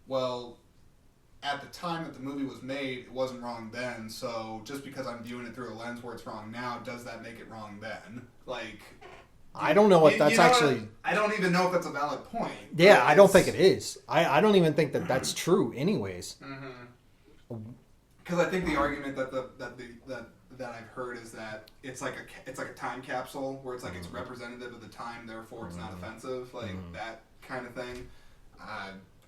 well, at the time that the movie was made, it wasn't wrong then, so just because I'm viewing it through a lens where it's wrong now, does that make it wrong then? Like... I don't know what that's actually... I don't even know if that's a valid point. Yeah, I don't think it is. I don't even think that that's true anyways. Because I think the argument that I've heard is that it's like a time capsule where it's like it's representative of the time, therefore it's not offensive, like that kind of thing.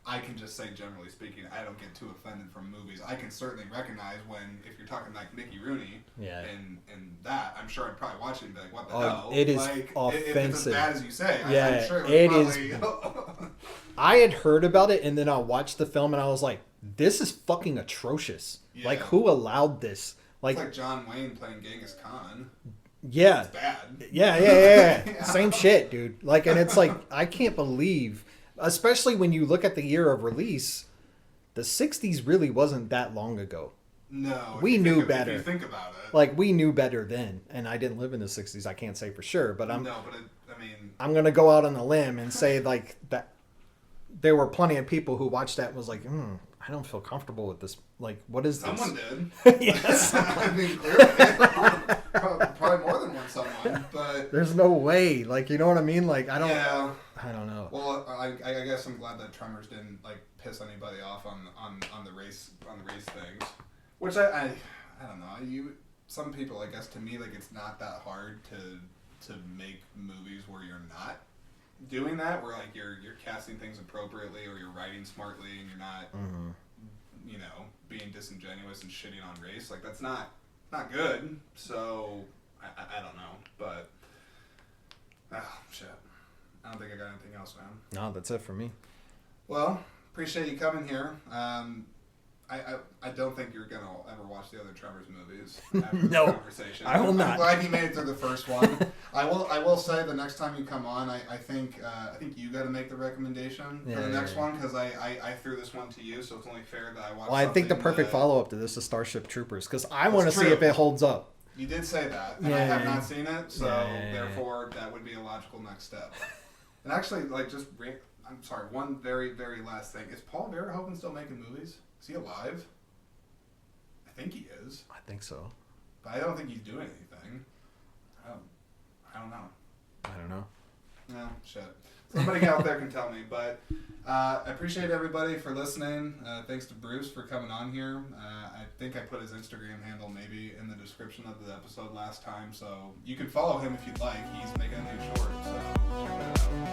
I can just say, generally speaking, I don't get too offended from movies. I can certainly recognize if you're talking like Mickey Rooney and that, I'm sure I'd probably watch it and be like, what the hell? It is like, offensive. If it's as bad as you say, yeah, I'm sure it probably... is. I had heard about it, and then I watched the film, and I was like, this is fucking atrocious. Yeah. Like, who allowed this? It's like John Wayne playing Genghis Khan. Yeah. It's bad. Yeah. Yeah. Same shit, dude. Like, and it's like, I can't believe... Especially when you look at the year of release, the 60s really wasn't that long ago. No. We knew better. If you think about it. Like, we knew better then. And I didn't live in the 60s, I can't say for sure. But I'm I'm going to go out on a limb and say, like, that there were plenty of people who watched that and was like, I don't feel comfortable with this. Like, what is this? Someone did. Yes. I mean, clearly. Probably more than one someone, but... There's no way. Like, you know what I mean? Like, I don't... Yeah. I don't know. Well, I guess I'm glad that Tremors didn't like piss anybody off on the race things, which I don't know. Some people, I guess, to me, like it's not that hard to make movies where you're not doing that, where like you're casting things appropriately or you're writing smartly and you're not being disingenuous and shitting on race. Like that's not good. So I don't know, but shit. I don't think I got anything else, man. No, that's it for me. Well, appreciate you coming here. I don't think you're gonna ever watch the other Tremors movies after this conversation. I will not. I'm glad you made it through the first one. I will say the next time you come on, I think you got to make the recommendation for the next one because I threw this one to you, so it's only fair that I watch. Well, I think the perfect follow up to this is Starship Troopers because I want to see if it holds up. You did say that, and I have not seen it, so therefore that would be a logical next step. And actually, like, I'm sorry, one very, very last thing. Is Paul Verhoeven still making movies? Is he alive? I think he is. I think so. But I don't think he's doing anything. I don't know. I don't know. No, shit. Somebody out there can tell me. But I appreciate everybody for listening. Thanks to Bruce for coming on here. I think I put his Instagram handle maybe in the description of the episode last time. So you can follow him if you'd like. He's making a new short. So check that out.